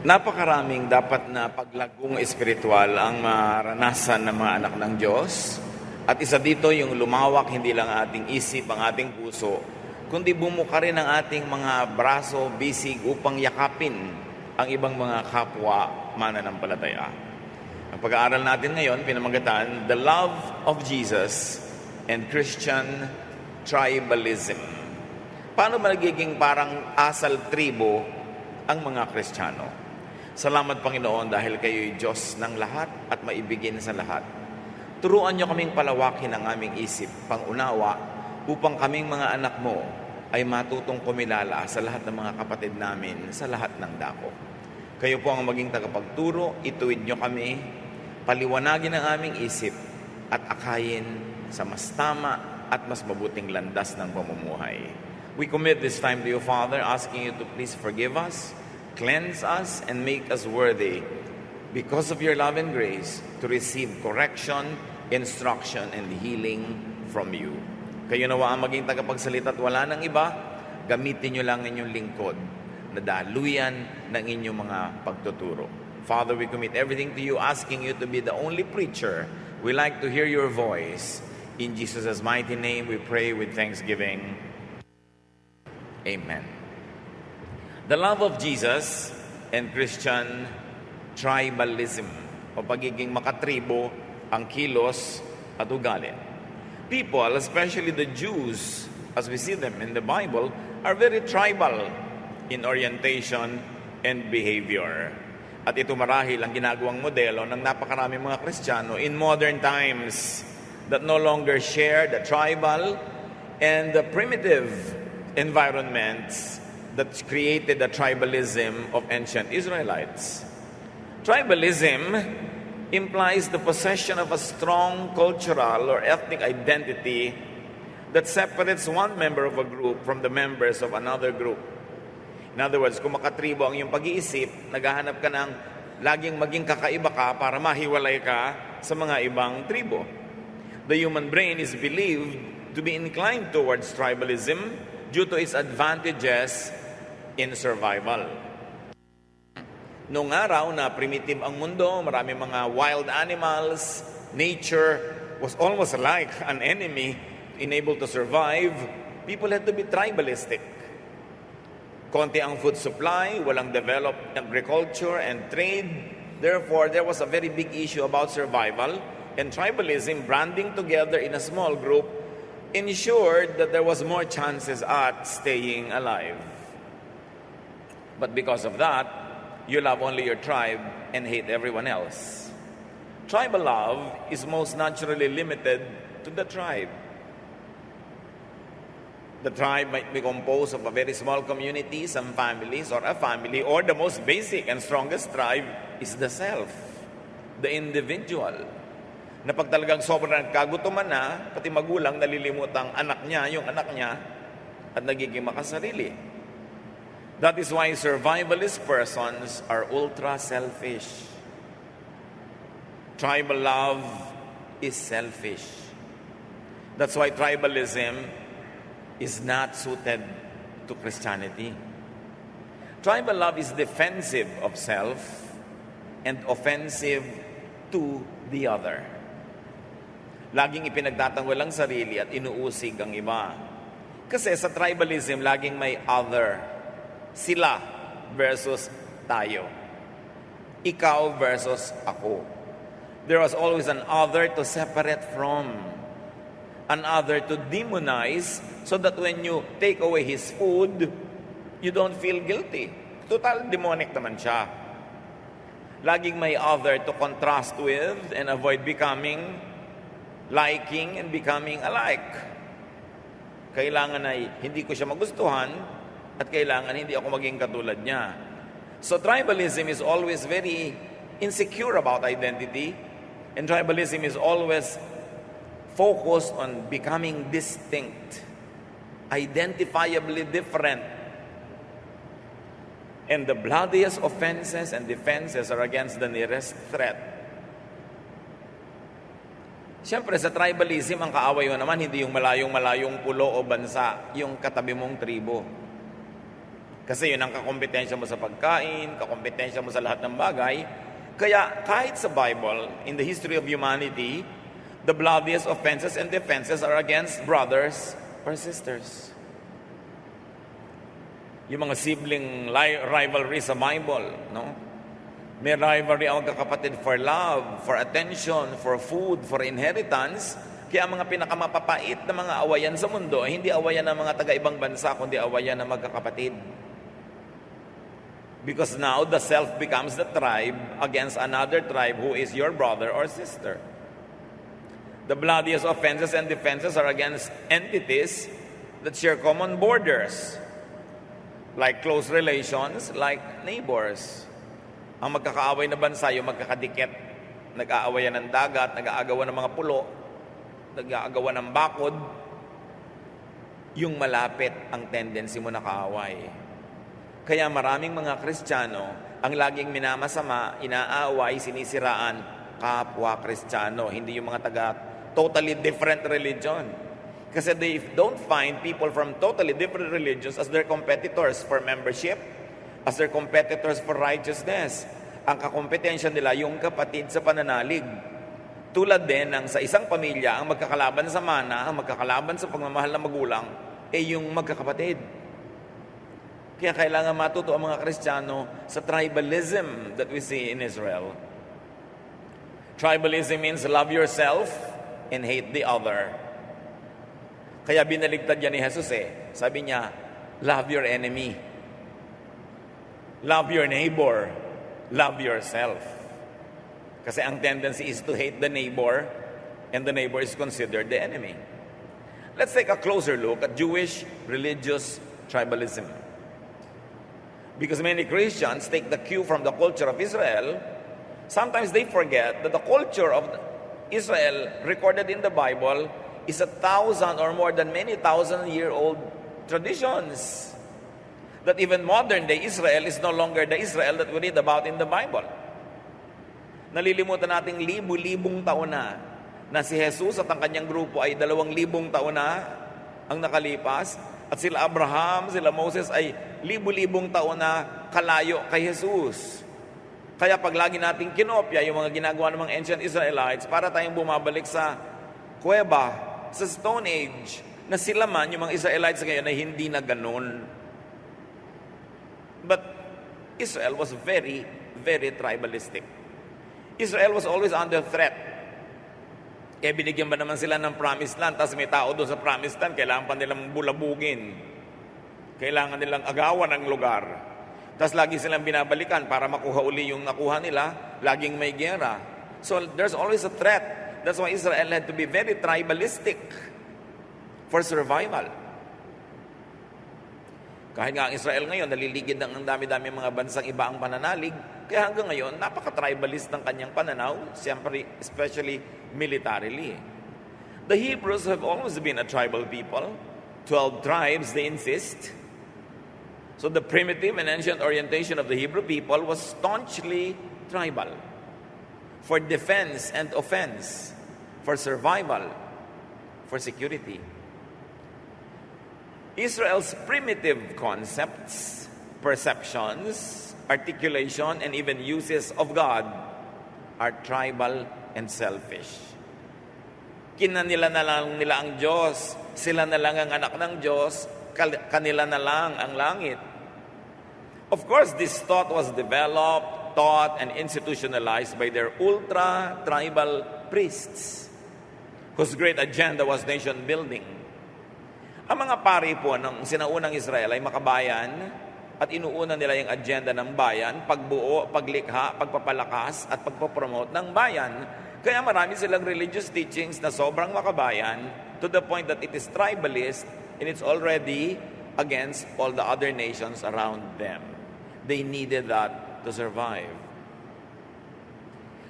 Napakaraming dapat na paglagong espiritual ang maranasan ng mga anak ng Diyos. At isa dito yung lumawak hindi lang ating isip, ang ating puso, kundi bumuka rin ang ating mga braso, bisig upang yakapin ang ibang mga kapwa mananampalataya. Ang pag-aaral natin ngayon, pinamagatan, The Love of Jesus and Christian Tribalism. Paano ba nagiging parang asal tribo ang mga Kristiyano? Salamat Panginoon dahil kayo'y Diyos ng lahat at maibigin sa lahat. Turuan niyo kaming palawakin ang aming isip, pangunawa, upang kaming mga anak mo ay matutong kumilala sa lahat ng mga kapatid namin sa lahat ng dako. Kayo po ang maging tagapagturo, ituwid niyo kami, paliwanagin ang aming isip at akayin sa mas tama at mas mabuting landas ng pamumuhay. We commit this time to you, Father, asking you to please forgive us, cleanse us, and make us worthy, because of your love and grace, to receive correction, instruction, and healing from you. Kayo nawa ang maging tagapagsalita at wala nang iba, gamitin nyo lang inyong lingkod na daluyan ng inyong mga pagtuturo. Father, we commit everything to you, asking you to be the only preacher. We like to hear your voice. In Jesus' mighty name, we pray with thanksgiving. Amen. The love of Jesus and Christian tribalism, o pagiging makatribo ang kilos at ugali. People, especially the Jews, as we see them in the Bible, are very tribal in orientation and behavior. At ito marahil ang ginagawang modelo ng napakaraming mga Kristiyano in modern times that no longer share the tribal and the primitive environments that created the tribalism of ancient Israelites. Tribalism implies the possession of a strong cultural or ethnic identity that separates one member of a group from the members of another group. In other words, kung makatribo ang iyong pag-iisip, naghahanap ka ng laging maging kakaiba ka para mahiwalay ka sa mga ibang tribo. The human brain is believed to be inclined towards tribalism due to its advantages in survival. Noong araw na primitive ang mundo, marami mga wild animals, nature was almost like an enemy. Unable to survive, people had to be tribalistic. Konti ang food supply, walang developed agriculture and trade. Therefore, there was a very big issue about survival, and tribalism, banding together in a small group, ensured that there was more chances at staying alive. But because of that, you love only your tribe and hate everyone else. Tribal love is most naturally limited to the tribe. The tribe might be composed of a very small community, some families, or a family, or the most basic and strongest tribe is the self, the individual. Na pag talagang sobrang kagutuman na, pati magulang nalilimutang anak niya, yung anak niya, at nagiging makasarili. That is why survivalist persons are ultra-selfish. Tribal love is selfish. That's why tribalism is not suited to Christianity. Tribal love is defensive of self and offensive to the other. Laging ipinagtatanggol ang sarili at inuusig ang iba. Kasi sa tribalism, laging may other. Sila versus tayo. Ikaw versus ako. There was always an other to separate from. An other to demonize so that when you take away his food, you don't feel guilty. Total demonic naman siya. Laging may other to contrast with and avoid becoming liking and becoming alike. Kailangan ay hindi ko siya magustuhan at kailangan hindi ako maging katulad niya. So tribalism is always very insecure about identity, and tribalism is always focused on becoming distinct, identifiably different. And the bloodiest offenses and defenses are against the nearest threat. Siyempre, sa tribalism, ang kaaway mo naman, hindi yung malayong-malayong pulo o bansa, yung katabi mong tribo. Kasi yun ang kakompetensya mo sa pagkain, kakompetensya mo sa lahat ng bagay. Kaya kahit sa Bible, in the history of humanity, the bloodiest offenses and defenses are against brothers or sisters. Yung mga sibling rivalry sa Bible, no? May rivalry ang magkakapatid for love, for attention, for food, for inheritance. Kaya ang mga pinakamapapait na mga awayan sa mundo, hindi awayan ng mga taga-ibang bansa, kundi awayan ng magkakapatid. Because now the self becomes the tribe against another tribe who is your brother or sister. The bloodiest offenses and defenses are against entities that share common borders, like close relations, like neighbors. Ang magkakaaway na bansa, yung magkakadikit, nag-aawayan ng dagat, nag-aagawan ng mga pulo, nag-aagawan ng bakod, yung malapit ang tendency mo na kaaway. Kaya maraming mga Kristiyano ang laging minamasama, inaaway, sinisiraan kapwa Kristiyano, hindi yung mga taga totally different religion. Kasi they don't find people from totally different religions as their competitors for membership, as their competitors for righteousness. Ang kakompetensya nila yung kapatid sa pananalig. Tulad din ng sa isang pamilya, ang magkakalaban sa mana, ang magkakalaban sa pagmamahal ng magulang, yung magkakapatid. Kaya kailangan matuto ang mga Kristiyano sa tribalism that we see in Israel. Tribalism means love yourself and hate the other. Kaya binaligtad yan ni Jesus Sabi niya, love your enemy. Love your neighbor. Love yourself. Kasi ang tendency is to hate the neighbor, and the neighbor is considered the enemy. Let's take a closer look at Jewish religious tribalism. Because many Christians take the cue from the culture of Israel, sometimes they forget that the culture of Israel recorded in the Bible is 1,000 or more than many thousand-year-old traditions. That even modern-day Israel is no longer the Israel that we read about in the Bible. Nalilimutan nating libu-libong taon na si Jesus at ang kanyang grupo ay 2,000 taon na ang nakalipas. At sila Abraham, sila Moses ay libu-libong taon na kalayo kay Jesus. Kaya pag lagi nating kinopya yung mga ginagawa ng mga ancient Israelites, para tayong bumabalik sa kuweba, sa Stone Age, na sila man, yung mga Israelites ngayon ay hindi na ganun. But Israel was very, very tribalistic. Israel was always under threat. Kaya binigyan ba naman sila ng promised land, tapos may tao doon sa promised land, kailangan pa nilang bulabugin. Kailangan nilang agawan ng lugar. Tapos lagi silang binabalikan para makuha uli yung nakuha nila, laging may gera. So there's always a threat. That's why Israel had to be very tribalistic for survival. Kahit nga ang Israel ngayon, naliligid ng dami-dami mga bansang iba ang pananalig, kaya hanggang ngayon, napaka-tribalist ng kanyang pananaw, siyempre, especially militarily. The Hebrews have always been a tribal people. 12 tribes, they insist. So the primitive and ancient orientation of the Hebrew people was staunchly tribal. For defense and offense, for survival, for security. Israel's primitive concepts, perceptions, articulation, and even uses of God are tribal and selfish. Kinanila na lang nila ang Diyos, sila na lang ang anak ng Diyos, kanila na lang ang langit. Of course, this thought was developed, taught, and institutionalized by their ultra-tribal priests, whose great agenda was nation building. Ang mga pari po ng sinaunang Israel ay makabayan at inuuna nila yung agenda ng bayan, pagbuo, paglikha, pagpapalakas at pagpapromote ng bayan. Kaya marami silang religious teachings na sobrang makabayan to the point that it is tribalist and it's already against all the other nations around them. They needed that to survive.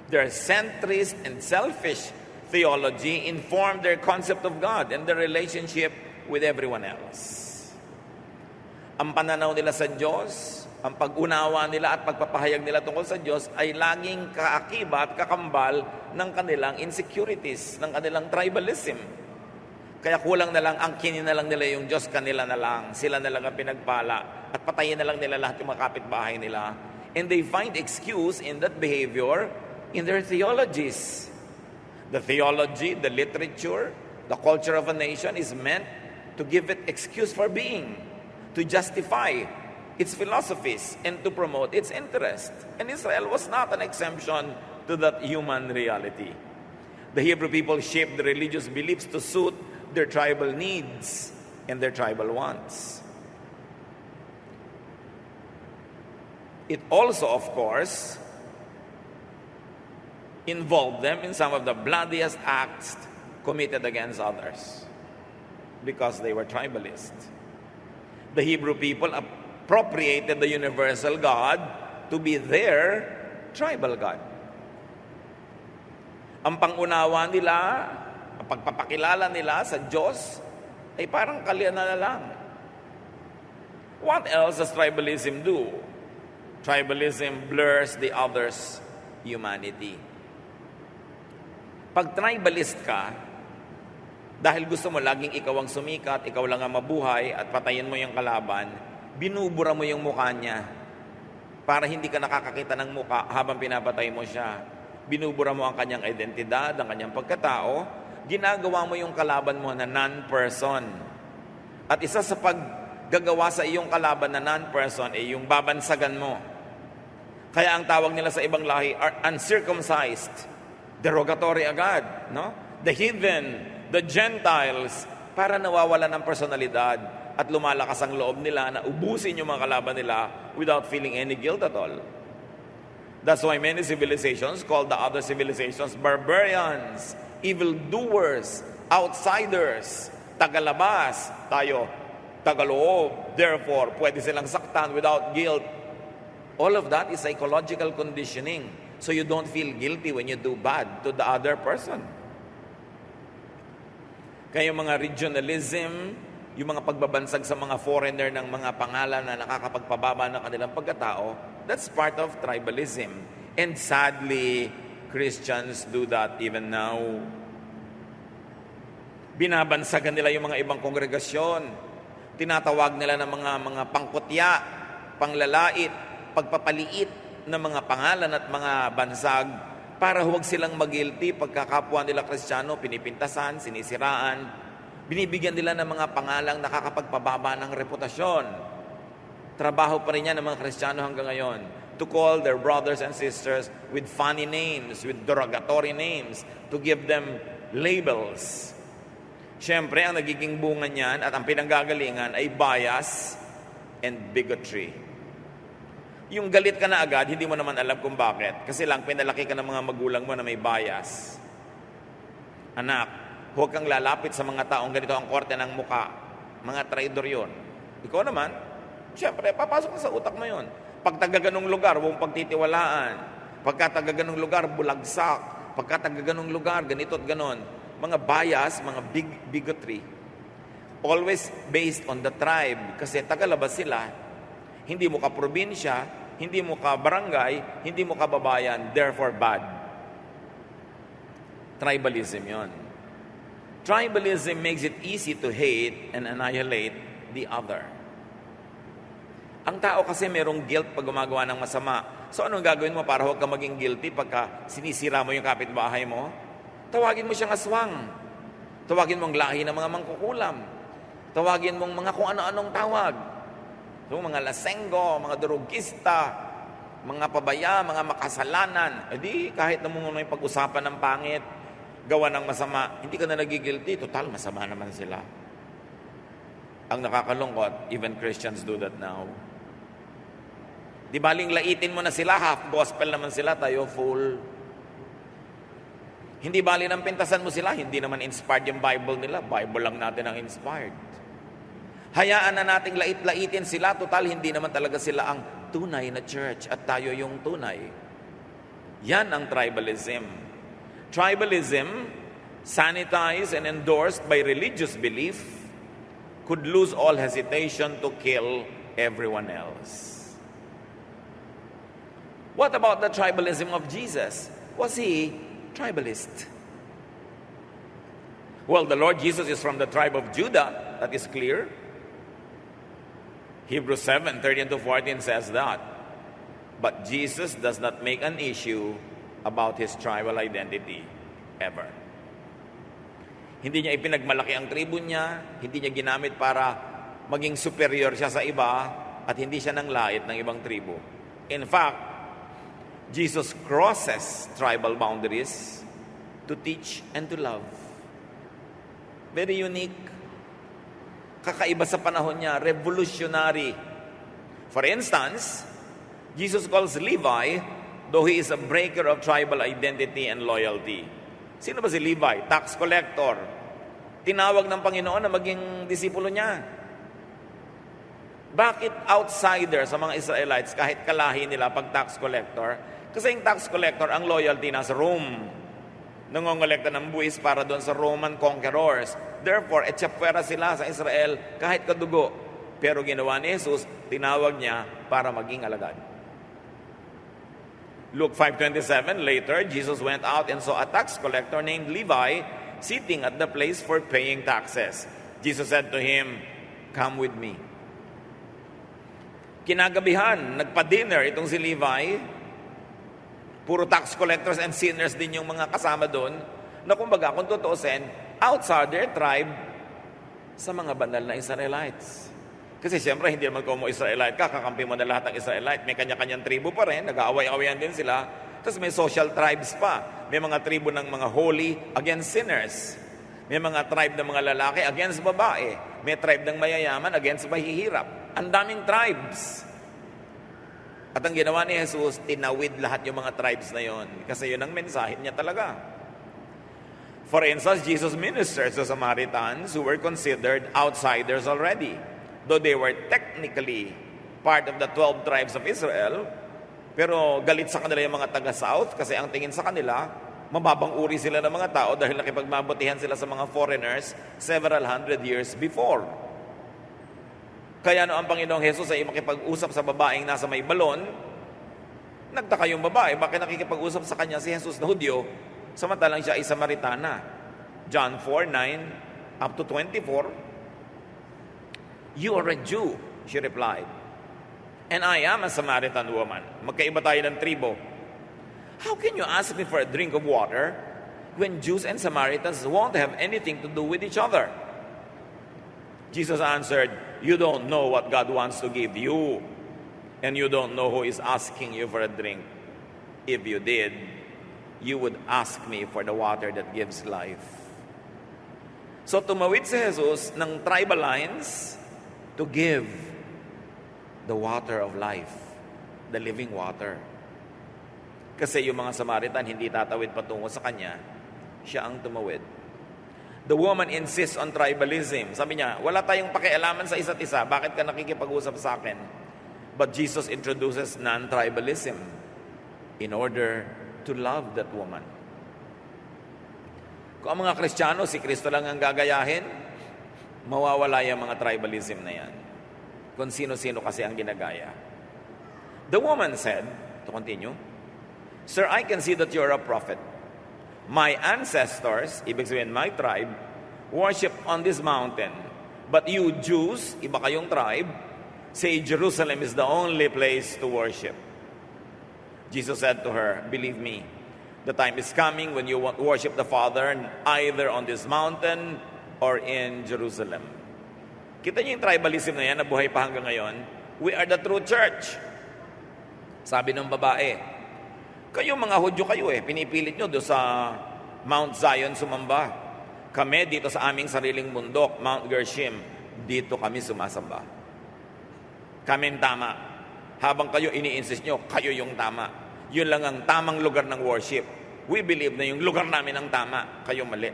Their centrist and selfish theology informed their concept of God and their relationship with everyone else. Ang pananaw nila sa Diyos, ang pag-unawa nila at pagpapahayag nila tungkol sa Diyos ay laging kaakibat, kakambal ng kanilang insecurities, ng kanilang tribalism. Kaya kulang na lang, angkinin na lang nila yung Diyos, kanila na lang. Sila na lang ang pinagpala. At patayin na lang nila lahat yung mga kapitbahay nila. And they find excuse in that behavior in their theologies. The theology, the literature, the culture of a nation is meant to give it excuse for being, to justify its philosophies, and to promote its interest. And Israel was not an exemption to that human reality. The Hebrew people shaped the religious beliefs to suit their tribal needs and their tribal wants. It also, of course, involved them in some of the bloodiest acts committed against others because they were tribalist. The Hebrew people appropriated the universal God to be their tribal God. Ang pangunawa nila, ang pagpapakilala nila sa Diyos ay parang kalyan na lang. What else does tribalism do? Tribalism blurs the other's humanity. Pag tribalist ka, dahil gusto mo laging ikaw ang sumikat, ikaw lang ang mabuhay, at patayin mo yung kalaban, binubura mo yung mukha niya para hindi ka nakakakita ng mukha habang pinapatay mo siya. Binubura mo ang kanyang identidad, ang kanyang pagkatao, ginagawa mo yung kalaban mo na non-person. At isa sa paggagawa sa iyong kalaban na non-person ay yung babansagan mo. Kaya ang tawag nila sa ibang lahi are uncircumcised. Derogatory agad, no? The heathen, the Gentiles, para nawawala ng personalidad at lumalakas ang loob nila na ubusin yung mga kalaban nila without feeling any guilt at all. That's why many civilizations call the other civilizations barbarians, evildoers, outsiders, tagalabas, tayo, tagaloob. Therefore, pwede silang saktan without guilt. All of that is psychological conditioning. So you don't feel guilty when you do bad to the other person. Kaya yung mga regionalism, yung mga pagbabansag sa mga foreigner ng mga pangalan na nakakapagpababa ng kanilang pagkatao, that's part of tribalism. And sadly, Christians do that even now. Binabansagan nila yung mga ibang kongregasyon. Tinatawag nila ng mga pangkutya, panglalait, pagpapaliit ng mga pangalan at mga bansag para huwag silang mag-guilty pagkakapwa nila Kristiyano, pinipintasan, sinisiraan. Binibigyan nila ng mga pangalang nakakapagpababa ng reputasyon. Trabaho pa rin yan ng mga Kristiyano hanggang ngayon to call their brothers and sisters with funny names, with derogatory names, to give them labels. Siyempre, ang nagiging bunga niyan at ang pinanggagalingan ay bias and bigotry. Yung galit ka na agad, hindi mo naman alam kung bakit. Kasi lang pinalaki ka ng mga magulang mo na may bias. Anak, huwag kang lalapit sa mga taong ganito ang korte ng muka. Mga traidor yun. Ikaw naman, siyempre, papasok ka sa utak mo yun. Pag taga-ganong lugar, huwag pagtitiwalaan. Pagka taga-ganong lugar, bulagsak. Pagka taga-ganong lugar, ganito at ganon. Mga bias, mga bigotry. Always based on the tribe. Kasi tagalabas sila. Hindi mo ka probinsya, hindi mo ka barangay, hindi mo ka babayan, therefore bad. Tribalism yon. Tribalism makes it easy to hate and annihilate the other. Ang tao kasi merong guilt pag gumagawa ng masama. So anong gagawin mo para huwag ka maging guilty pagka sinisira mo yung kapitbahay mo? Tawagin mo siyang aswang. Tawagin mong lahi ng mga mangkukulam. Tawagin mong mga kung ano-anong tawag. So, mga lasenggo, mga drogista, mga pabaya, mga makasalanan. Edi, kahit na muna yung pag-usapan ng pangit, gawa ng masama, hindi ka na nagigilty. Total, masama naman sila. Ang nakakalungkot, even Christians do that now. Di baling laitin mo na sila, half gospel naman sila, tayo full. Hindi bali nang pintasan mo sila, hindi naman inspired yung Bible nila. Bible lang natin ang inspired. Hayaan na nating lait-laitin sila. Total, hindi naman talaga sila ang tunay na church at tayo yung tunay. Yan ang tribalism. Tribalism, sanitized and endorsed by religious belief, could lose all hesitation to kill everyone else. What about the tribalism of Jesus? Was he tribalist? Well, the Lord Jesus is from the tribe of Judah. That is clear. Hebrews 7:13-14 says that. But Jesus does not make an issue about his tribal identity ever. Hindi niya ipinagmalaki ang tribo niya, hindi niya ginamit para maging superior siya sa iba, at hindi siya nanglait ng ibang tribo. In fact, Jesus crosses tribal boundaries to teach and to love. Very unique. Kakaiba sa panahon niya, revolutionary. For instance, Jesus calls Levi, though he is a breaker of tribal identity and loyalty. Sino ba si Levi? Tax collector. Tinawag ng Panginoon na maging disipulo niya. Bakit outsider sa mga Israelites kahit kalahi nila pag tax collector? Kasi yung tax collector, ang loyalty nasa Rome. Nangongolekta ng buwis para doon sa Roman conquerors. Therefore, etsyapwera sila sa Israel kahit kadugo. Pero ginawa ni Jesus, tinawag niya para maging alagad. Luke 5:27, later, Jesus went out and saw a tax collector named Levi sitting at the place for paying taxes. Jesus said to him, "Come with me." Kinagabihan, nagpa-dinner itong si Levi. Puro tax collectors and sinners din yung mga kasama doon, na kumbaga, kung tutuusin, outside their tribe sa mga banal na Israelites. Kasi siyempre, hindi naman kung mo Israelite ka, kakampi mo na lahat ng Israelite. May kanya-kanyang tribo pa rin, nag-aaway-awayan din sila. Tapos may social tribes pa. May mga tribo ng mga holy against sinners. May mga tribe ng mga lalaki against babae. May tribe ng mayayaman against mahihirap. Ang daming tribes. At ang ginawa ni Jesus, tinawid lahat yung mga tribes na yon. Kasi yun ang mensahe niya talaga. For instance, Jesus ministered to Samaritans who were considered outsiders already. Though they were technically part of the 12 tribes of Israel, pero galit sa kanila yung mga taga-South kasi ang tingin sa kanila, mababang uri sila ng mga tao dahil nakipagmabutihan sila sa mga foreigners several hundred years before. Kaya ang Panginoong Jesus ay makipag-usap sa babaeng nasa may balon, nagtaka yung babae, bakit nakikipag-usap sa kanya si Jesus na Hudyo, samantalang siya ay Samaritana. John 4:9 up to 24, "You are a Jew," she replied, "and I am a Samaritan woman." Magkaiba tayo ng tribo. "How can you ask me for a drink of water when Jews and Samaritans won't have anything to do with each other?" Jesus answered, "You don't know what God wants to give you, and you don't know who is asking you for a drink. If you did, you would ask me for the water that gives life." So tumawid si Jesus ng tribal lines to give the water of life, the living water. Kasi yung mga Samaritan hindi tatawid patungo sa kanya, siya ang tumawid. The woman insists on tribalism. Sabi niya, wala tayong pakialaman sa isa't isa, bakit ka nakikipag-usap sa akin? But Jesus introduces non-tribalism in order to love that woman. Kung ang mga Kristiyano, si Kristo lang ang gagayahin, mawawala yung mga tribalism na yan. Kung sino-sino kasi ang ginagaya. The woman said, to continue, "Sir, I can see that you're a prophet. My ancestors," ibig sabihin my tribe, "worship on this mountain. But you Jews," iba kayong tribe, "say Jerusalem is the only place to worship." Jesus said to her, "Believe me, the time is coming when you won't worship the Father either on this mountain or in Jerusalem." Kita niyo yung tribalism na yan na buhay pa hanggang ngayon? We are the true church. Sabi ng babae, kayo mga Hudyo kayo pinipilit nyo doon sa Mount Zion sumamba. Kami dito sa aming sariling bundok, Mount Gerizim, dito kami sumasamba. Kami tama. Habang kayo ini-insist nyo, kayo yung tama. Yun lang ang tamang lugar ng worship. We believe na yung lugar namin ang tama, kayo mali.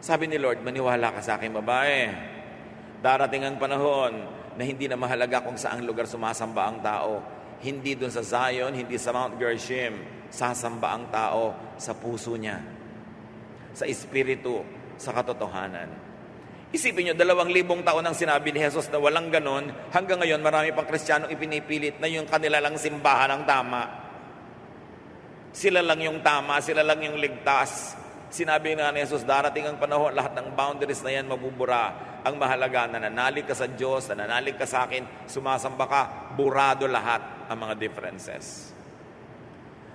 Sabi ni Lord, maniwala ka sa akin babae. Darating ang panahon na hindi na mahalaga kung saang lugar sumasamba ang tao. Hindi doon sa Zion, hindi sa Mount Gerizim. Sasamba ang tao sa puso niya, sa espiritu, sa katotohanan. Isipin nyo, 2,000 taon ang sinabi ni Jesus na walang ganon. Hanggang ngayon, marami pang Kristiyanong ipinipilit na yung kanila lang simbahan ang tama. Sila lang yung tama, sila lang yung ligtas. Sinabi nga ni Jesus, darating ang panahon, lahat ng boundaries na yan mabubura. Ang mahalaga, nananalig ka sa Diyos, nananalig ka sa akin, sumasamba ka, burado lahat ang mga differences.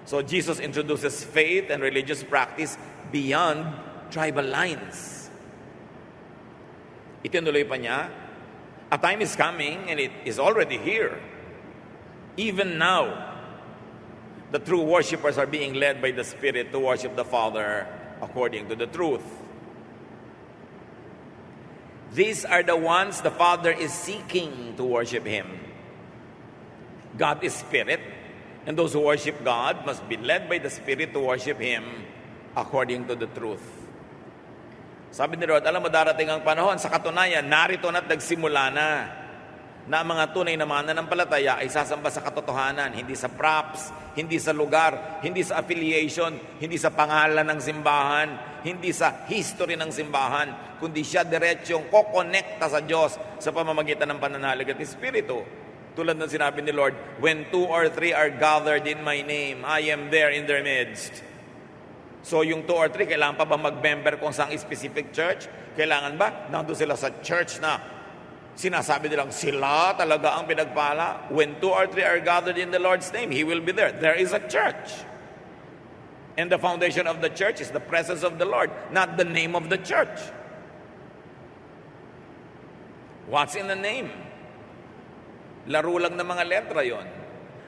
So Jesus introduces faith and religious practice beyond tribal lines. Itinuloy pa niya, a time is coming and it is already here. Even now, the true worshipers are being led by the Spirit to worship the Father according to the truth. These are the ones the Father is seeking to worship Him. God is Spirit, and those who worship God must be led by the Spirit to worship Him according to the truth. Sabi ni Lord, alam mo, darating ang panahon, sa katunayan, narito na't nagsimula na ang mga tunay na mananampalataya ay sasamba sa katotohanan, hindi sa props, hindi sa lugar, hindi sa affiliation, hindi sa pangalan ng simbahan, hindi sa history ng simbahan, kundi siya diretsyong kokonekta sa Diyos sa pamamagitan ng pananalig at Espiritu. Tulad ng sinabi ni Lord, when 2 or 3 are gathered in my name, I am there in their midst. So yung 2 or 3, kailangan pa ba mag-member kung sa specific church? Kailangan ba? Nandun sila sa church na sinasabi nilang sila talaga ang pinagpala. When 2 or 3 are gathered in the Lord's name, He will be there. There is a church. And the foundation of the church is the presence of the Lord, not the name of the church. What's in the name? Laro lang ng mga letra yon.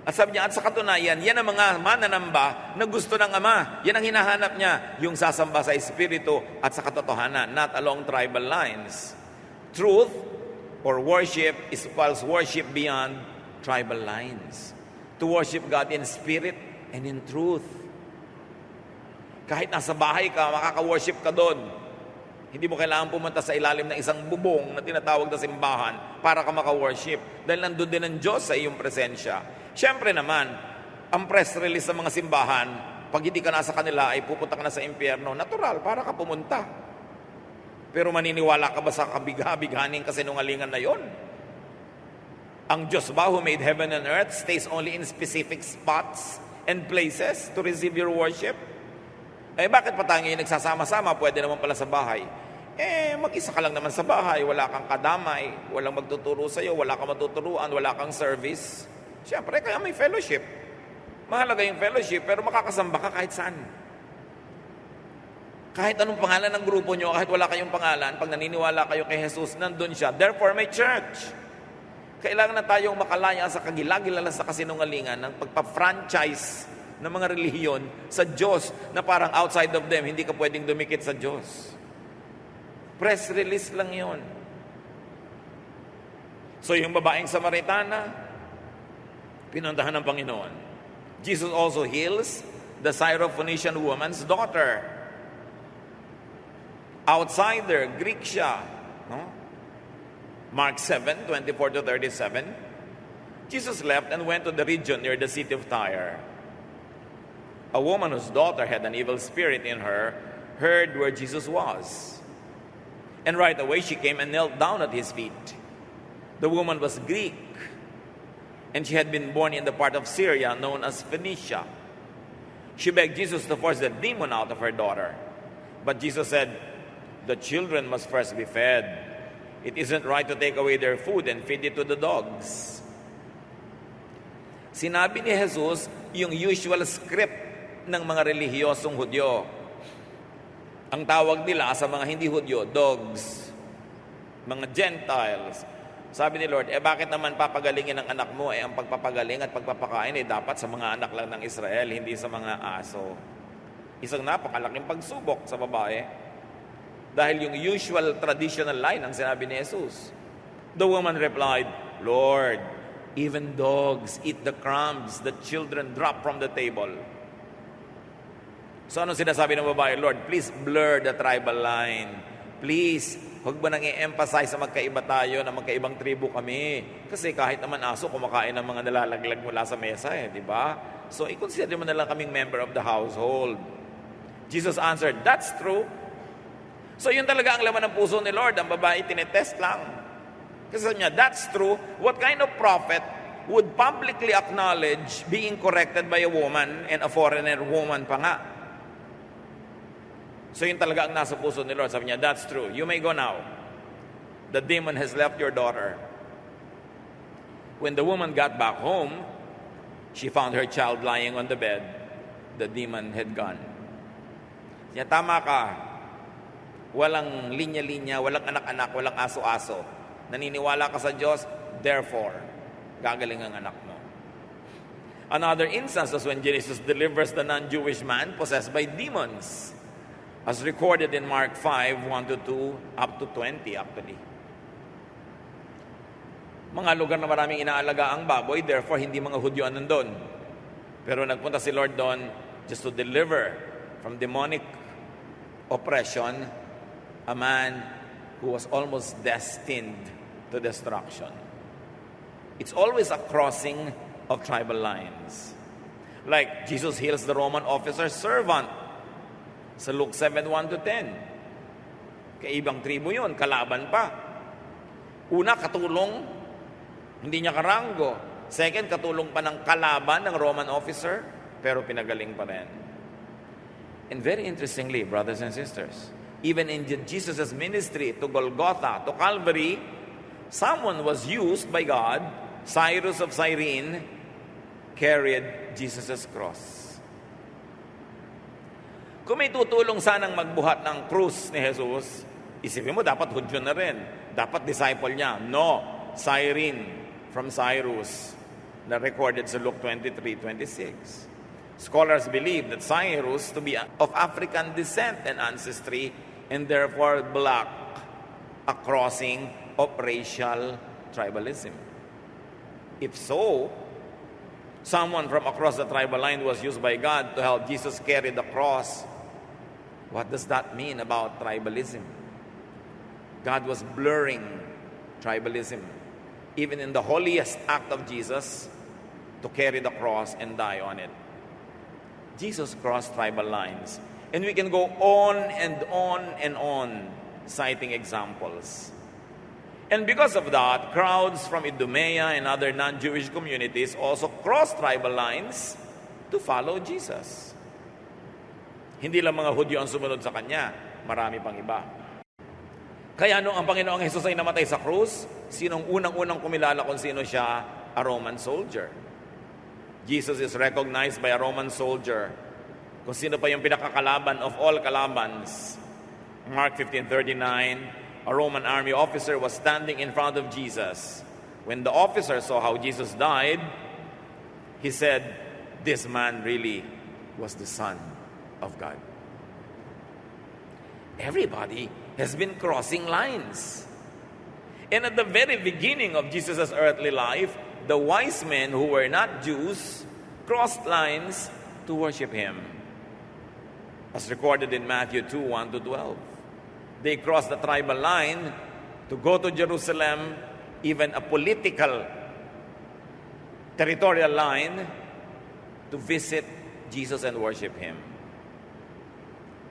At sabi niya, at sa katunayan, yan ang mga mananamba na gusto ng Ama. Yan ang hinahanap niya, yung sasamba sa Espiritu at sa katotohanan, not along tribal lines. Truth or worship is false worship beyond tribal lines. To worship God in spirit and in truth. Kahit nasa bahay ka, makaka-worship ka doon. Hindi mo kailangan pumunta sa ilalim ng isang bubong na tinatawag na simbahan para ka maka-worship. Dahil nandun din ang Diyos sa iyong presensya. Siyempre naman, ang press release sa mga simbahan, pag hindi ka nasa kanila ay pupunta ka na sa impyerno. Natural, para ka pumunta. Pero maniniwala ka ba sa kabigha-bighaning kasinungalingan na yon? Ang Diyos ba who made heaven and earth stays only in specific spots and places to receive your worship? Eh bakit pa tayo ngayon nagsasama-sama? Pwede naman pala sa bahay. Mag-isa ka lang naman sa bahay, wala kang kadamay, walang magtuturo sa iyo, wala kang matuturuan, wala kang service. Siyempre, kaya may fellowship. Mahalaga yung fellowship, pero makakasamba ka kahit saan. Kahit anong pangalan ng grupo nyo, kahit wala kayong pangalan, pag naniniwala kayo kay Jesus, nandun siya. Therefore, may church. Kailangan na tayong makalaya sa kagilagilalas sa kasinungalingan ng pagpa-franchise ng mga relihiyon sa Diyos na parang outside of them, hindi ka pwedeng dumikit sa Diyos. Press release lang yon. So yung babaeng Samaritana, pinuntahan ng Panginoon. Jesus also heals the Syrophoenician woman's daughter. Outsider, Greek siya. No? Mark 7, 24-37. Jesus left and went to the region near the city of Tyre. A woman whose daughter had an evil spirit in her heard where Jesus was. And right away she came and knelt down at his feet. The woman was Greek, and she had been born in the part of Syria known as Phoenicia. She begged Jesus to force the demon out of her daughter. But Jesus said, "The children must first be fed. It isn't right to take away their food and feed it to the dogs." Sinabi ni Jesus yung usual script ng mga relihiyosong Hudyo. Ang tawag nila sa mga hindi Hudyo, dogs, mga Gentiles. Sabi ni Lord, bakit naman papagalingin ang anak mo? Ang pagpapagaling at pagpapakain dapat sa mga anak lang ng Israel, hindi sa mga aso. Isang napakalaking pagsubok sa babae. Dahil yung usual traditional line ang sinabi ni Jesus. The woman replied, "Lord, even dogs eat the crumbs that children drop from the table." So ano sinasabi ng babae? Lord, please blur the tribal line. Please, huwag ba nang i-emphasize sa magkaiba tayo na magkaibang tribo kami? Kasi kahit naman aso, kumakain ng mga nalalaglag mula sa mesa di ba? So i-consider mo na lang kaming member of the household. Jesus answered, "That's true." So yun talaga ang laman ng puso ni Lord. Ang babae tinetest lang. Kasi sabi niya, "That's true." What kind of prophet would publicly acknowledge being corrected by a woman and a foreigner woman pa nga? So yun talaga ang nasa puso ni Lord. Sabi niya, that's true. You may go now. The demon has left your daughter. When the woman got back home, she found her child lying on the bed. The demon had gone. Siya, tama ka. Walang linya-linya, walang anak-anak, walang aso-aso. Naniniwala ka sa Diyos, therefore, gagaling ang anak mo. Another instance was when Jesus delivers the non-Jewish man possessed by demons, as recorded in Mark 5, 1-2, up to 20 actually. Mga lugar na maraming inaalaga ang baboy, therefore hindi mga Hudyo ang nandun. Pero nagpunta si Lord doon just to deliver from demonic oppression a man who was almost destined to destruction. It's always a crossing of tribal lines. Like Jesus heals the Roman officer's servant sa Luke 7:1-10. Kaibang tribo yun, kalaban pa. Una, katulong, hindi niya karanggo. Second, katulong pa ng kalaban ng Roman officer, pero pinagaling pa rin. And very interestingly, brothers and sisters, even in Jesus' ministry to Golgotha, to Calvary, someone was used by God, Cyrus of Cyrene, carried Jesus' cross. Kung may tutulong sanang magbuhat ng krus ni Jesus, isipin mo, dapat Hudyo na rin. Dapat disciple niya. No, Cyrene from Cyrus, na recorded sa Luke 23:26. Scholars believe that Cyrus to be of African descent and ancestry, and therefore black, a crossing of racial tribalism. If so, someone from across the tribal line was used by God to help Jesus carry the cross. What does that mean about tribalism? God was blurring tribalism, even in the holiest act of Jesus, to carry the cross and die on it. Jesus crossed tribal lines. And we can go on and on and on, citing examples. And because of that, crowds from Idumea and other non-Jewish communities also crossed tribal lines to follow Jesus. Hindi lang mga Hudyo ang sumunod sa Kanya, marami pang iba. Kaya nung ang Panginoong Jesus ay namatay sa krus, sinong unang-unang kumilala kung sino siya? A Roman soldier. Jesus is recognized by a Roman soldier. Kung sino pa yung pinakakalaban of all kalabans. Mark 15:39, a Roman army officer was standing in front of Jesus. When the officer saw how Jesus died, he said, "This man really was the Son of God." Everybody has been crossing lines. And at the very beginning of Jesus' earthly life, the wise men who were not Jews crossed lines to worship Him. As recorded in Matthew 2:1-12. They crossed the tribal line to go to Jerusalem, even a political, territorial line, to visit Jesus and worship Him.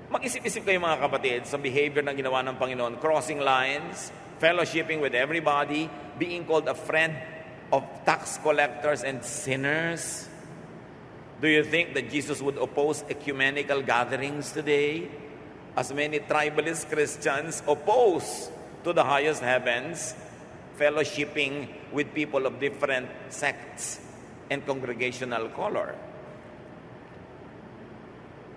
Mag-isip-isip kayo mga kapatid sa behavior na ginawa ng Panginoon, crossing lines, fellowshipping with everybody, being called a friend of tax collectors and sinners. Do you think that Jesus would oppose ecumenical gatherings today? As many tribalist Christians oppose to the highest heavens, fellowshipping with people of different sects and congregational color.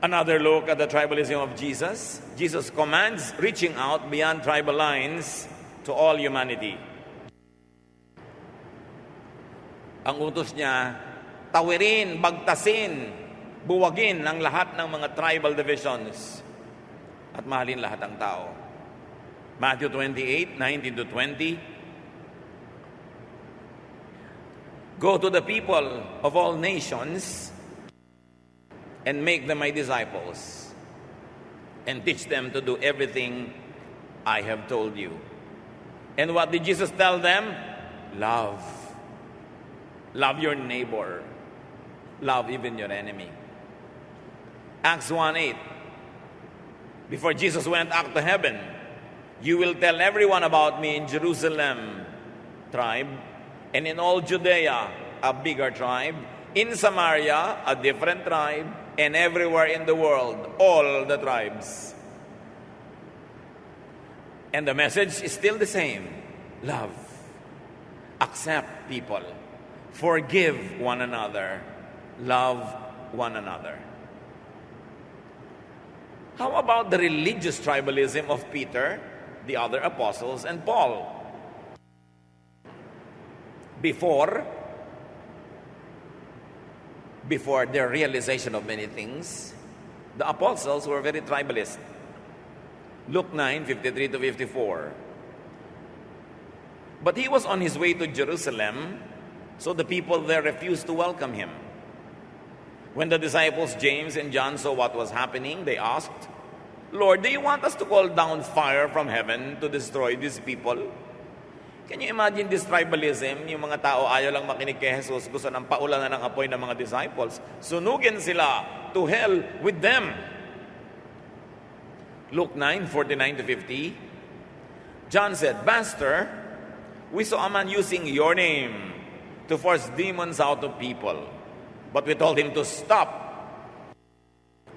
Another look at the tribalism of Jesus. Jesus commands reaching out beyond tribal lines to all humanity. Ang utos niya, tawirin, bagtasin, buwagin ang lahat ng mga tribal divisions at mahalin lahat ng tao. Matthew 28:19-20. Go to the people of all nations and make them my disciples and teach them to do everything I have told you. And what did Jesus tell them? Love. Love your neighbor. Love even your enemy. Acts 1:8. Before Jesus went up to heaven, you will tell everyone about me in Jerusalem, tribe, and in all Judea, a bigger tribe, in Samaria, a different tribe, and everywhere in the world, all the tribes And the message is still the same. Love. Accept people. Forgive one another. Love one another. How about the religious tribalism of Peter, the other apostles, and Paul? Before their realization of many things, the apostles were very tribalist. Luke 9:53 to 54. But he was on his way to Jerusalem, so the people there refused to welcome him. When the disciples James and John saw what was happening, they asked, "Lord, do you want us to call down fire from heaven to destroy these people?" Can you imagine this tribalism? Yung mga tao ayaw lang makinig kay Jesus, gusto nang paulanan ng apoy ng mga disciples. Sunugin sila to hell with them. Luke 9:49 to 50. John said, "Master, we saw a man using your name to force demons out of people. But we told him to stop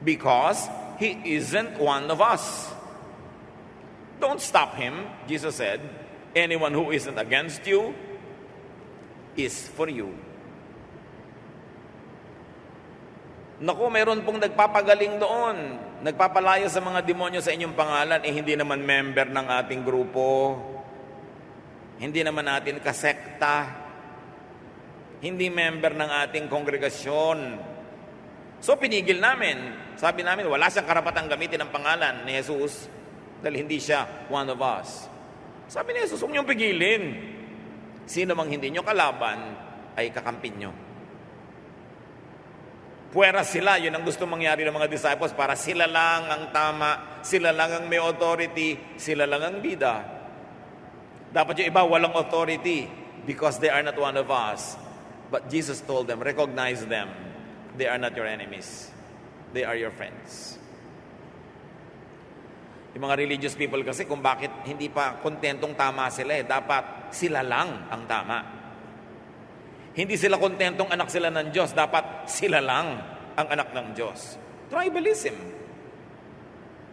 because he isn't one of us." Don't stop him, Jesus said. Anyone who isn't against you is for you. Naku, meron pong nagpapagaling doon. Nagpapalaya sa mga demonyo sa inyong pangalan, hindi naman member ng ating grupo. Hindi naman natin kasekta. Hindi member ng ating kongregasyon. So pinigil namin. Sabi namin, wala siyang karapatang gamitin ang pangalan ni Jesus dahil hindi siya one of us. Sabi ni Jesus, huwag niyong pigilin. Sino mang hindi niyo kalaban, ay kakampin niyo. Puwera sila, yun ang gusto mangyari ng mga disciples para sila lang ang tama, sila lang ang may authority, sila lang ang bida. Dapat yung iba walang authority because they are not one of us. But Jesus told them, recognize them. They are not your enemies. They are your friends. Yung mga religious people kasi kung bakit hindi pa kontentong tama sila dapat sila lang ang tama. Hindi sila kontentong anak sila ng Diyos, dapat sila lang ang anak ng Diyos. Tribalism.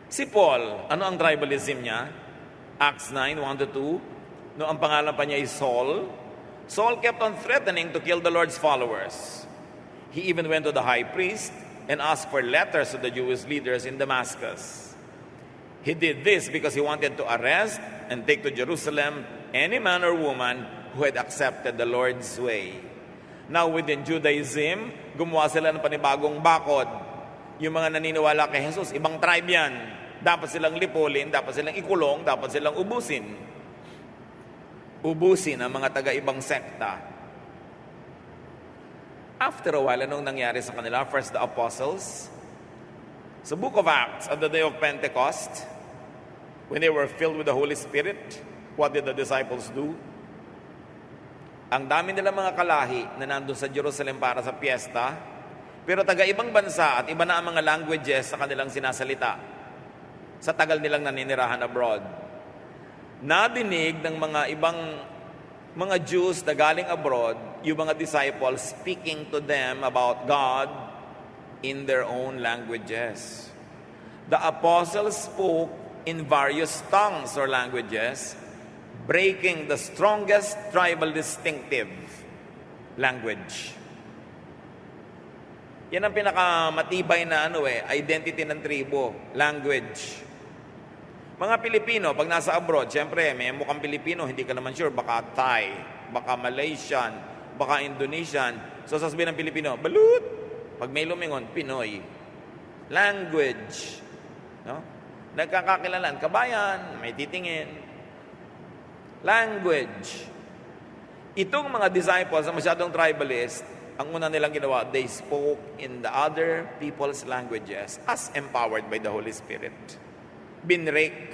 Si Paul, ano ang tribalism niya? Acts 9:1-2. No, ang pangalan pa niya is Saul. Saul kept on threatening to kill the Lord's followers. He even went to the high priest and asked for letters to the Jewish leaders in Damascus. He did this because he wanted to arrest and take to Jerusalem any man or woman who had accepted the Lord's way. Now within Judaism, gumawa sila ng panibagong bakod. Yung mga naniniwala kay Jesus, ibang tribe yan. Dapat silang lipulin, dapat silang ikulong, dapat silang ubusin. Ubusin ang mga taga-ibang sekta. After a while, anong nangyari sa kanila? First, the apostles. Sa book of Acts, on the day of Pentecost, when they were filled with the Holy Spirit, what did the disciples do? Ang dami nilang mga kalahi na nandun sa Jerusalem para sa piyesta, pero taga-ibang bansa at iba na ang mga languages sa kanilang sinasalita sa tagal nilang naninirahan abroad. Nadinig ng mga ibang mga Jews na galing abroad, yung mga disciples speaking to them about God in their own languages. The apostles spoke in various tongues or languages, breaking the strongest tribal distinctive language. Yan ang pinakamatibay na identity ng tribo, language. Mga Pilipino, pag nasa abroad, siyempre, may mukhang Pilipino, hindi ka naman sure, baka Thai, baka Malaysian, baka Indonesian. So sasabihin ng Pilipino, balut! Pag may lumingon, Pinoy. Language. No? Nagkakakilalan. Kabayan, may titingin. Language. Itong mga disciples na masyadong tribalist, ang una nilang ginawa, they spoke in the other people's languages as empowered by the Holy Spirit. Binrake